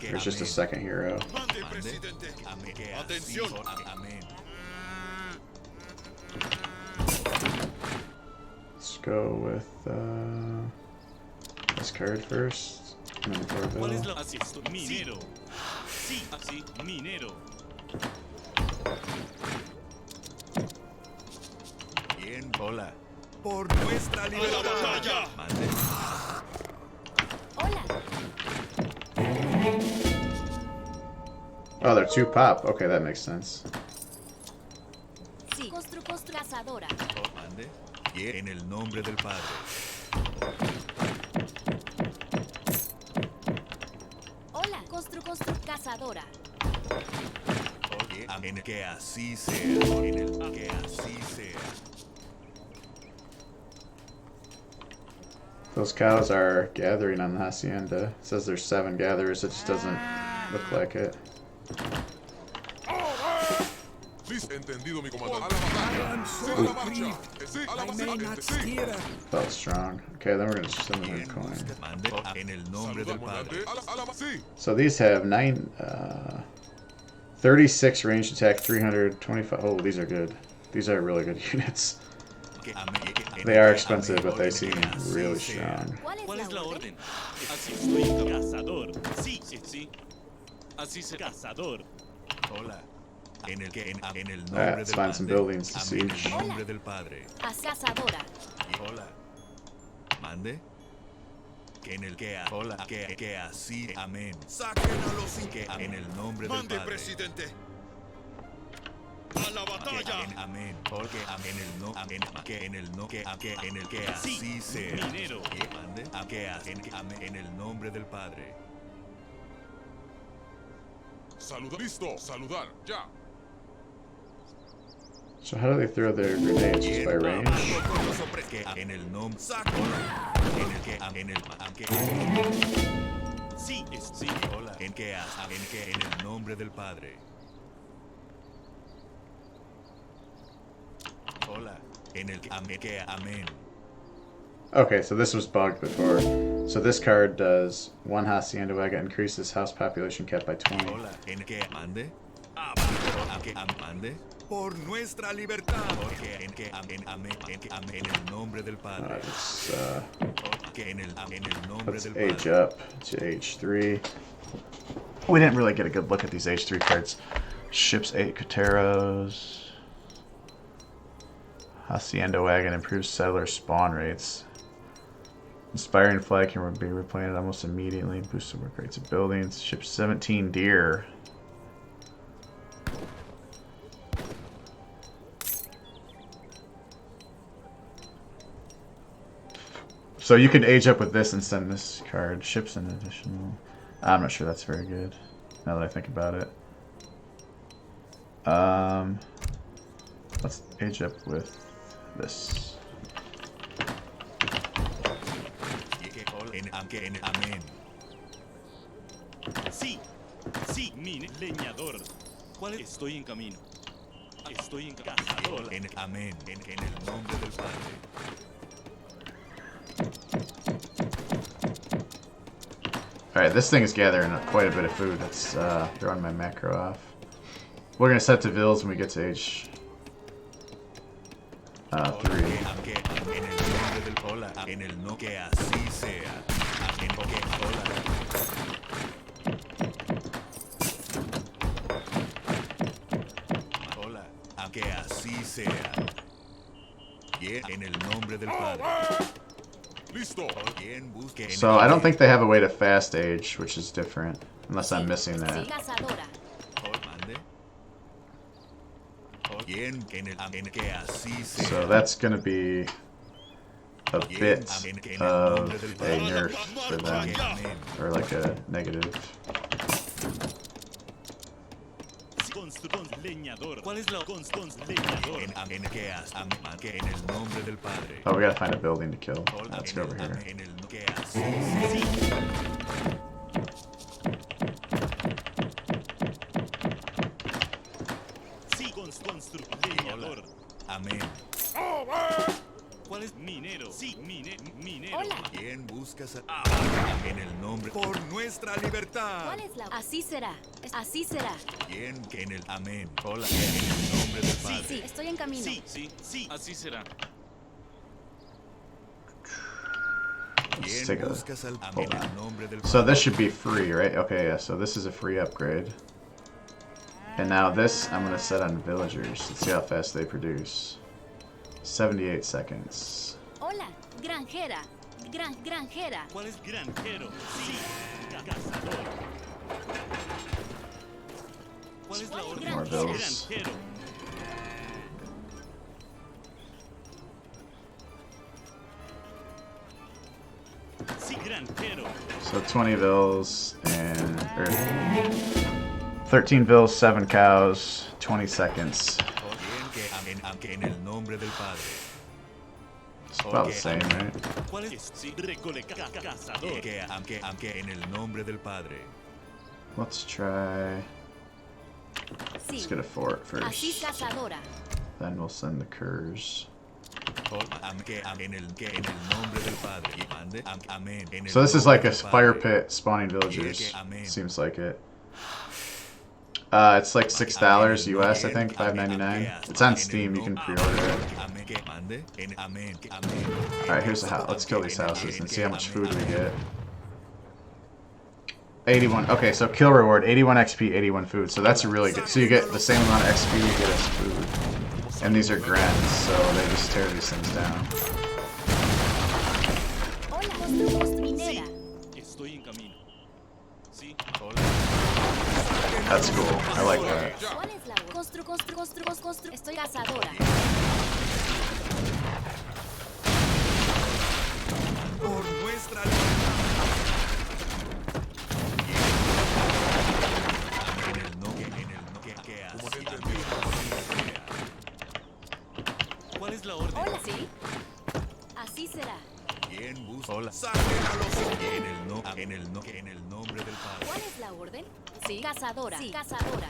Speaker 1: Or it's just a
Speaker 3: Amén.
Speaker 1: second hero?
Speaker 4: Mande,
Speaker 3: Mande.
Speaker 4: presidente.
Speaker 3: Amén. Que
Speaker 4: Atención.
Speaker 3: así- Amén.
Speaker 1: Let's go with this card first. And then
Speaker 6: ¿Cuál es
Speaker 1: Corville.
Speaker 6: la así? Minero. Sí, así, minero.
Speaker 3: Bien. Hola. Por nuestra
Speaker 4: A la
Speaker 3: libertad.
Speaker 4: batalla.
Speaker 3: Mande.
Speaker 2: Hola.
Speaker 1: Oh, they're two pop. Okay, that makes sense.
Speaker 2: Sí. Cazadora.
Speaker 3: Oh, mande. Bien. En el nombre del Padre.
Speaker 2: Hola. Cazadora.
Speaker 3: Oye, amén. Que así sea. En el que así sea.
Speaker 1: Those cows are gathering on the hacienda. It says there's 7 gatherers. It just doesn't look like it.
Speaker 7: Listo, entendido, mi comandante. A la batalla. Sí, a la marcha. Sí, a la marcha. Sí.
Speaker 1: Felt strong. Okay, then we're gonna send them a
Speaker 3: Bien.
Speaker 1: coin.
Speaker 3: Mande. En el nombre del Padre.
Speaker 7: Sí.
Speaker 1: So these have 36 ranged attack, 325. Oh, these are good. These are really good units.
Speaker 3: Que amén.
Speaker 1: They are expensive, but they seem really strong.
Speaker 6: ¿Cuál es la orden? Así estoy cazador. Sí, sí, sí. Así se cazador.
Speaker 3: Hola. En el que en el nombre
Speaker 1: Alright, let's
Speaker 3: del
Speaker 1: find some
Speaker 3: Padre.
Speaker 1: buildings to
Speaker 3: Amén. En
Speaker 1: siege.
Speaker 3: el nombre del Padre.
Speaker 2: Cazadora.
Speaker 3: Y hola. Mande. Que en el que hola que así amén. Saquen a los que en el nombre del
Speaker 4: Mande,
Speaker 3: Padre.
Speaker 4: presidente. A la
Speaker 3: Que
Speaker 4: batalla.
Speaker 3: en amén. Porque en el no amén. Que en el no que en el que así
Speaker 6: Sí,
Speaker 3: sea.
Speaker 6: minero.
Speaker 3: Que mande. En el nombre del Padre.
Speaker 7: Saludar. Listo. Saludar. Ya.
Speaker 1: So how do they throw their grenades? Just by range?
Speaker 3: Que en el nombre en el que en el que
Speaker 6: Sí, es sí.
Speaker 3: hola. En que en el nombre del Padre. Hola. En el que amén.
Speaker 1: Okay, so this was bugged before. So this card does 1 hacienda wagon, increases house population cap by 20.
Speaker 3: Hola, en que mande. Que mande. Por nuestra libertad. Porque en que amén, en el nombre del Padre.
Speaker 1: Alright, let's
Speaker 3: Que en el nombre
Speaker 1: let's
Speaker 3: del
Speaker 1: age
Speaker 3: Padre.
Speaker 1: up to H3. We didn't really get a good look at these H3 cards. Ships 8 Cateros. Hacienda wagon improves settler spawn rates. Inspiring flag can be replanted almost immediately. Boosts the work rates of buildings. Ships 17 deer. So you can age up with this and send this card. Ships an additional. I'm not sure that's very good. Now that I think about it. Let's age up with this.
Speaker 3: Que en amén.
Speaker 6: Sí, sí, leñador. ¿Cuál es? Estoy en camino. Estoy en cazador.
Speaker 3: En amén. En el nombre del Padre.
Speaker 1: Alright, this thing is gathering quite a bit of food. Let's throwing my macro off. We're gonna set to Vills when we get to age 3.
Speaker 3: Que en el nombre del hola. En el no que así sea. En que hola. que así sea. Bien, en el nombre del Padre.
Speaker 7: Listo.
Speaker 3: Quien busque en
Speaker 1: So
Speaker 3: el
Speaker 1: I don't think they have a way to fast age, which is different, unless I'm missing
Speaker 2: Sí,
Speaker 1: that.
Speaker 2: cazadora.
Speaker 3: Mande. Quien en que así sea.
Speaker 1: So that's gonna be a bit of a nerf for them, or like a negative.
Speaker 6: Leñador. ¿Cuál es la leñador?
Speaker 3: En que en el nombre del Padre.
Speaker 1: Oh, we gotta find a building to kill. Let's go over here.
Speaker 3: En el que así sea.
Speaker 6: Sí, leñador.
Speaker 3: Amén.
Speaker 6: ¿Cuál es minero? Sí, minero.
Speaker 2: Hola.
Speaker 3: ¿Quién buscas en el nombre por nuestra libertad?
Speaker 2: ¿Cuál es la? Así será. Así será.
Speaker 3: ¿Quién que en el amén? Hola, en el nombre del Padre.
Speaker 2: Sí, estoy en camino.
Speaker 6: Sí, así será.
Speaker 1: Let's
Speaker 3: ¿Quién
Speaker 1: take a
Speaker 3: buscas al amén
Speaker 1: hold
Speaker 3: en
Speaker 1: on.
Speaker 3: el nombre del
Speaker 1: So
Speaker 3: Padre?
Speaker 1: this should be free, right? Okay, yeah, so this is a free upgrade. And now this I'm gonna set on villagers. Let's see how fast they produce. 78 seconds.
Speaker 2: Hola, granjera. Granjera.
Speaker 6: ¿Cuál es granjero? Sí, cazador. ¿Cuál es la
Speaker 2: ¿Cuál es
Speaker 6: orden?
Speaker 1: More
Speaker 2: granjera?
Speaker 1: bills.
Speaker 6: Granjero. Sí, granjero.
Speaker 1: So 20 vills and 13 vills, 7 cows, 20 seconds.
Speaker 3: ¿Quién que en el nombre del Padre?
Speaker 1: It's about the same, right?
Speaker 6: ¿Cuál es? Sí, cazador.
Speaker 3: Que en el nombre del Padre.
Speaker 1: Let's try.
Speaker 2: Sí.
Speaker 1: Let's get a fort
Speaker 2: Así
Speaker 1: first.
Speaker 2: cazadora.
Speaker 1: Then we'll send the curs.
Speaker 3: Que en el nombre del Padre. Amén. En el
Speaker 1: So this is like a
Speaker 3: nombre del
Speaker 1: fire
Speaker 3: Padre.
Speaker 1: pit spawning villagers.
Speaker 3: Amen.
Speaker 1: Seems like it. It's like $6 US, I think, $5.99. It's on Steam. You can pre-order it. All right, here's the house. Let's kill these houses and see how much food we get. 81. Okay, so kill reward 81 XP, 81 food. So that's really good. So you get the same amount of XP you get as food. And these are grens, so they just tear these things down.
Speaker 2: Hola, minera.
Speaker 6: Estoy en camino. Sí.
Speaker 1: That's cool. I like that.
Speaker 2: ¿Cuál es la? Constru. Estoy cazadora.
Speaker 3: Por nuestra
Speaker 6: ¿Cuál es la orden?
Speaker 2: Hola, sí. Así será.
Speaker 3: ¿Quién busca? Hola. Saquen a los en el nombre del Padre.
Speaker 2: ¿Cuál es la orden? Sí, cazadora. Sí, cazadora.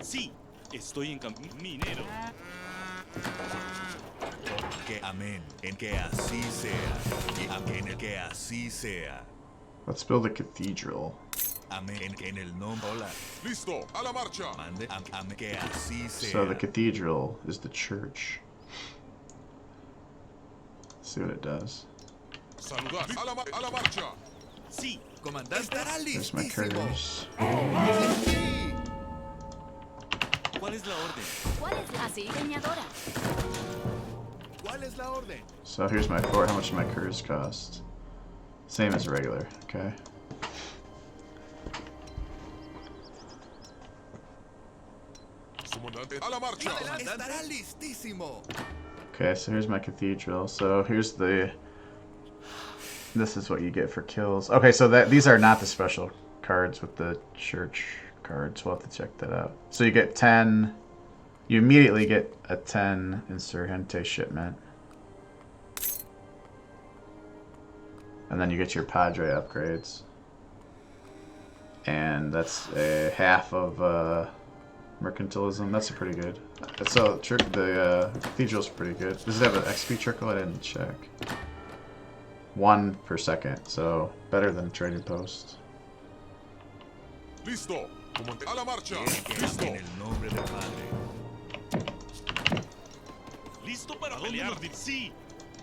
Speaker 6: Sí, estoy en camino. Minero.
Speaker 3: Que amén. En que así sea. En el que así sea.
Speaker 1: Let's build a cathedral.
Speaker 3: Amén. En el nombre. Hola.
Speaker 7: Listo. A la marcha.
Speaker 3: Mande. Amén. Que así sea.
Speaker 1: So the cathedral is the church. Let's see what it does.
Speaker 7: Saludar. A la marcha.
Speaker 6: Sí,
Speaker 3: Comandante. Estará
Speaker 1: There's my
Speaker 3: listísimo.
Speaker 1: curs.
Speaker 3: Sí.
Speaker 6: ¿cuál es la orden?
Speaker 2: ¿Cuál es la? Así, leñadora.
Speaker 3: ¿Cuál es la orden?
Speaker 1: So here's my fort. How much do my curs cost? Same as regular. Okay.
Speaker 7: Comandante. A la marcha.
Speaker 3: Estará listísimo.
Speaker 1: Okay, so here's my cathedral. So here's the. This is what you get for kills. Okay, so these are not the special cards with the church cards. We'll have to check that out. So you get 10. You immediately get a 10 Insurgente shipment. And then you get your Padre upgrades. And that's a half of mercantilism. That's pretty good. So the cathedral's pretty good. Does it have an XP trickle? I didn't check. 1 per second, so better than trading post.
Speaker 7: Listo. Comandante. A la marcha.
Speaker 3: En
Speaker 7: Listo.
Speaker 3: el nombre del Padre.
Speaker 6: ¿Listo para pelear? Sí.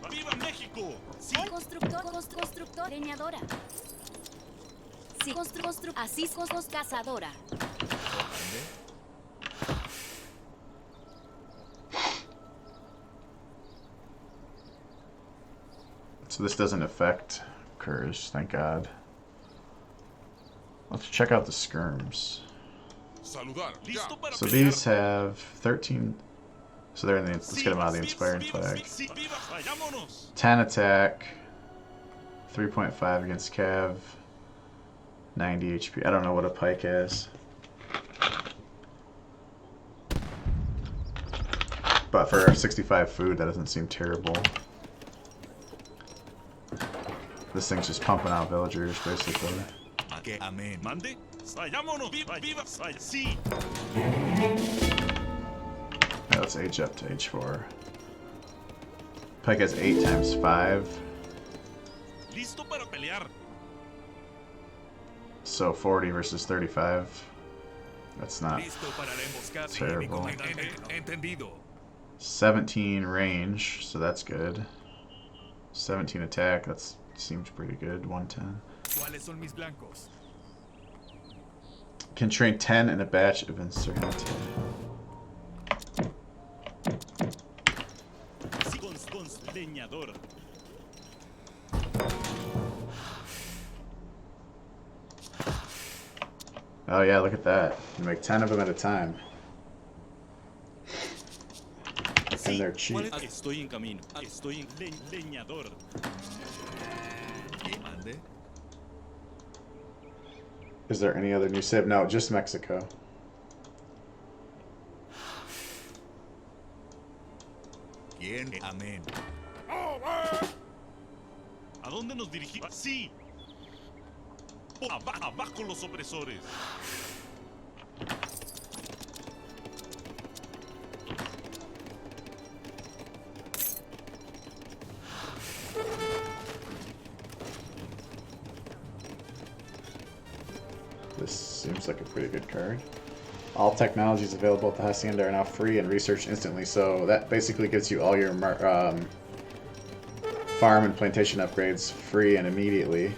Speaker 6: ¡Viva México! Sí.
Speaker 2: Constructor, leñadora. Sí, constru. Así, cazadora.
Speaker 1: So this doesn't affect Courage, thank God. Let's check out the skirms.
Speaker 7: Saludar. Ya.
Speaker 6: Listo para
Speaker 1: So
Speaker 6: pelear.
Speaker 1: these have 13. So they're in the. Let's
Speaker 6: Sí,
Speaker 1: get them out of the
Speaker 6: sí,
Speaker 1: inspired
Speaker 6: sí,
Speaker 1: flag.
Speaker 6: sí, sí, viva, vayámonos.
Speaker 1: 10 attack, 3.5 against Cav, 90 HP. I don't know what a pike is. But for 65 food, that doesn't seem terrible. This thing's just pumping out villagers, basically.
Speaker 3: Que amén.
Speaker 6: Mande. Vayámonos. Viva, viva. Sí.
Speaker 1: Yeah, let's age up to H4. Pike has 8 times 5,
Speaker 6: Listo para pelear.
Speaker 1: so 40 versus 35. That's not
Speaker 3: Listo para la emboscada.
Speaker 1: terrible.
Speaker 3: Entendido.
Speaker 1: 17 range, so that's good. 17 attack, that seems pretty good. 110.
Speaker 3: ¿Cuáles son mis blancos?
Speaker 1: Can train 10 in a batch of Insurgente.
Speaker 6: Sí, leñador.
Speaker 1: Oh yeah, look at that. You make 10 of them at a time. And they're cheap.
Speaker 6: Estoy en camino. Estoy en leñador.
Speaker 3: ¿Qué mande?
Speaker 1: Is there any other new civ? No, just Mexico.
Speaker 3: ¿Quién? Amén.
Speaker 6: ¿A dónde nos dirigimos? Sí. Abajo los opresores.
Speaker 1: This seems like a pretty good card. All technologies available at the Hacienda are now free and researched instantly, so that basically gives you all your farm and plantation upgrades free and immediately.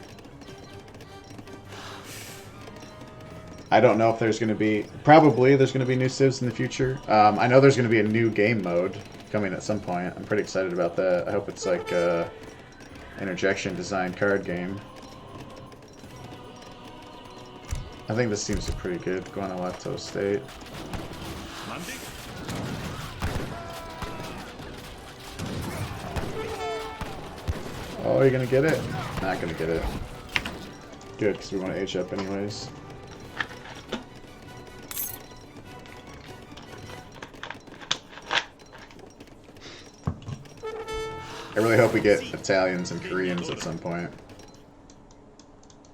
Speaker 1: I don't know if there's going to be... Probably there's going to be new civs in the future. I know there's going to be a new game mode coming at some point. I'm pretty excited about that. I hope it's like a interjection design card game. I think this seems pretty good. Guanajuato State.
Speaker 6: Mande.
Speaker 1: Oh, you're gonna get it? Not gonna get it. Good, because we want to age up anyways. I really hope we get Italians and Koreans at some point.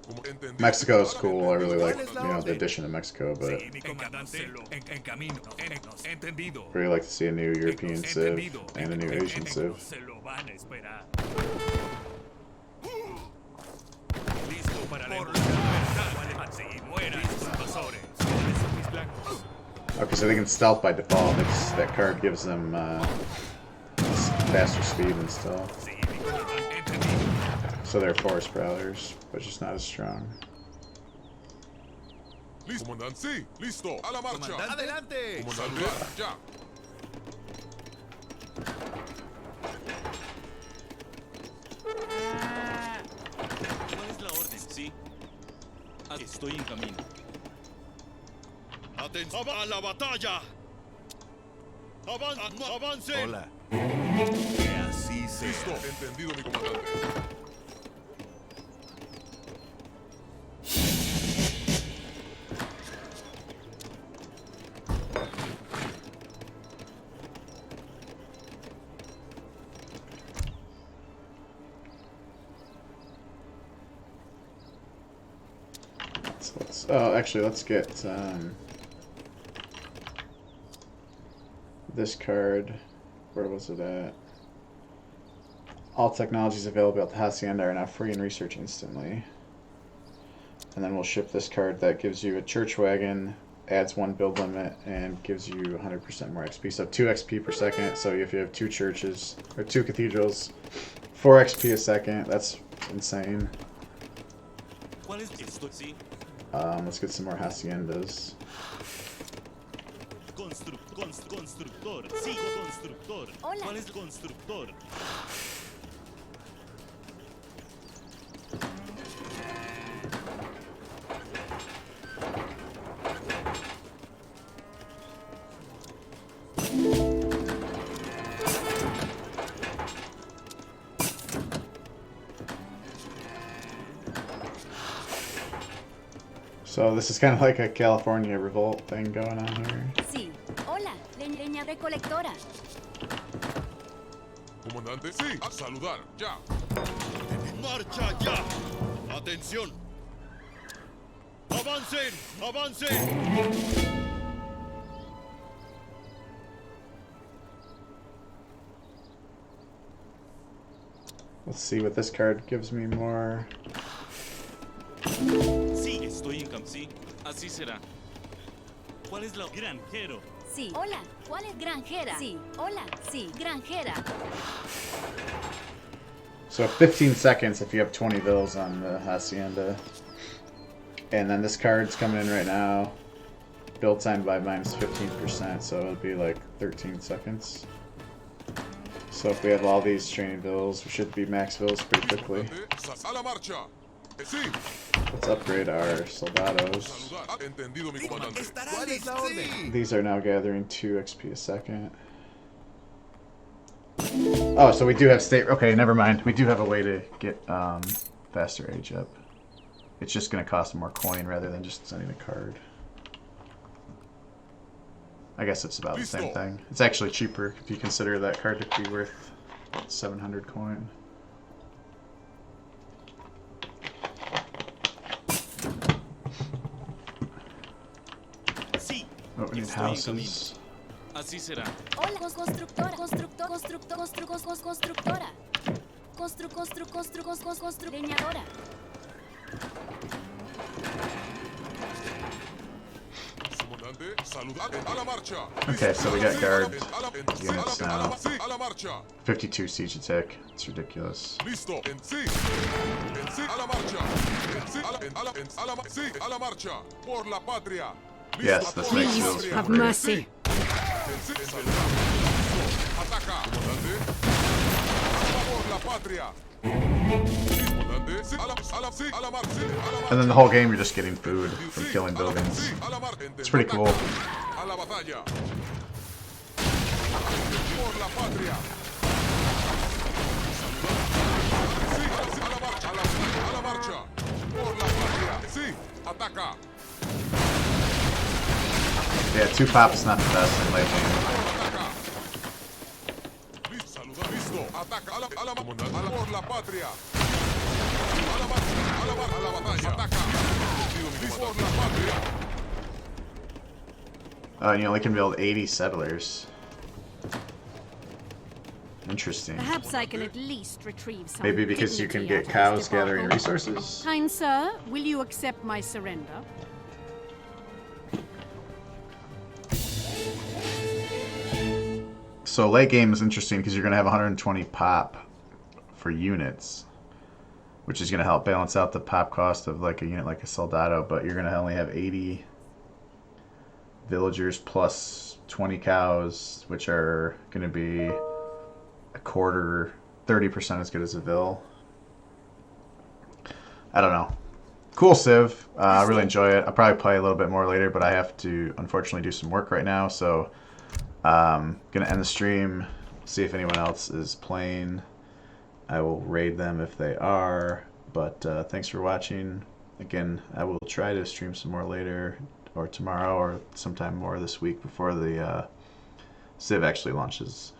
Speaker 7: Como entendido.
Speaker 1: Mexico is cool. I really like, the addition of Mexico, but
Speaker 3: Sí, mi comandante. En camino. Entendido.
Speaker 1: really like to see a new European civ and a new Asian civ.
Speaker 3: Se lo van a esperar. Listo para la emboscada. Sí, mueran sus invasores. ¿Cuáles son mis blancos?
Speaker 1: Okay, so they can stealth by default. That card gives them faster speed and stuff.
Speaker 3: Sí, mi comandante. Entendido.
Speaker 1: So they're forest prowlers, but just not as strong.
Speaker 7: Listo. Comandante. Sí, listo. A la marcha.
Speaker 3: Adelante.
Speaker 7: Comandante. Ya.
Speaker 6: ¿Cuál es la orden? Sí. Estoy en camino.
Speaker 4: ¡Atención a la batalla! ¡Avancen!
Speaker 3: Hola. Que así
Speaker 7: Listo.
Speaker 3: sea.
Speaker 7: Entendido, mi comandante.
Speaker 1: Actually, let's get this card. Where was it at? All technologies available at the Hacienda are now free and research instantly. And then we'll ship this card that gives you a church wagon, adds 1 build limit, and gives you 100% more XP. So 2 XP per second. So if you have 2 churches or 2 cathedrals, 4 XP a second. That's insane.
Speaker 6: ¿Cuál es? Estoy. Sí.
Speaker 1: Let's get some more haciendas.
Speaker 6: Constructor. Sí, constructor.
Speaker 2: Hola.
Speaker 6: ¿Cuál es constructor?
Speaker 1: So this is kind of like a California revolt thing going on here.
Speaker 2: Sí. Hola, leña recolectora.
Speaker 7: Comandante, sí, a saludar, ya.
Speaker 4: ¡Marcha ya! ¡Atención! ¡Avancen! ¡Avancen!
Speaker 1: Let's see what this card gives me more.
Speaker 6: Sí, estoy en sí, así será. ¿Cuál es la granjero?
Speaker 2: Sí. Hola, ¿cuál es granjera? Sí. Hola, sí, granjera.
Speaker 1: So 15 seconds if you have 20 bills on the Hacienda. And then this card's coming in right now. Build time by minus 15%, so it'll be like 13 seconds. So if we have all these training bills, we should be max bills pretty quickly.
Speaker 7: A la marcha. Sí.
Speaker 1: Let's upgrade our soldados.
Speaker 7: Saludar. Entendido, mi comandante.
Speaker 3: ¿Cuál es la orden?
Speaker 1: These are now gathering 2 XP a second. Oh, so we do have state. Okay, never mind. We do have a way to get faster age up. It's just going to cost more coin rather than just sending a card. I guess it's about the same thing. It's actually cheaper if you consider that card to be worth 700 coin.
Speaker 6: Sí.
Speaker 1: Oh, we need
Speaker 6: estoy en
Speaker 1: houses.
Speaker 6: Así será.
Speaker 2: Hola, constructora. Constructora. Leñadora.
Speaker 7: Comandante, saludar. A la marcha.
Speaker 1: Okay, so we got guard
Speaker 7: A la-
Speaker 1: units now.
Speaker 7: Sí, a la marcha.
Speaker 1: 52 siege attack. It's ridiculous.
Speaker 7: Listo. En sí. En sí. A la marcha. En sí. A la sí. A la marcha. Por la patria. Listo.
Speaker 1: Yes, this makes
Speaker 5: Please
Speaker 1: bills
Speaker 5: have
Speaker 1: more.
Speaker 5: mercy.
Speaker 7: En sí. Ataca. Comandante. Por la patria. Comandante. Sí. Sí. A la marcha. Sí. A la marcha.
Speaker 1: And then the whole game, you're just getting food from killing buildings. It's pretty cool.
Speaker 7: A la batalla. Por la patria. Sí, a la marcha. A la marcha. Por la patria. Sí, ataca.
Speaker 1: Yeah, 2 pops not the best in late game.
Speaker 7: Ataca. Listo, saludar. Listo, ataca. A la por la patria. A la marcha. A la batalla. Ataca. Listo, por la patria.
Speaker 1: And you only can build 80 settlers. Interesting.
Speaker 5: Perhaps I can at least retrieve some
Speaker 1: Maybe because you can
Speaker 5: dignity
Speaker 1: get
Speaker 5: out of
Speaker 1: cows
Speaker 5: this
Speaker 1: gathering
Speaker 5: debacle.
Speaker 1: resources?
Speaker 5: Kind sir, will you accept my surrender?
Speaker 1: So late game is interesting because you're going to have 120 pop for units, which is going to help balance out the pop cost of like a unit like a Soldado, but you're going to only have 80 villagers plus 20 cows, which are going to be a quarter, 30% as good as a Vil. I don't know. Cool Civ. I really enjoy it. I'll probably play a little bit more later, but I have to unfortunately do some work right now, so gonna end the stream, see if anyone else is playing. I will raid them if they are, but thanks for watching. Again, I will try to stream some more later, or tomorrow, or sometime more this week before the Civ actually launches.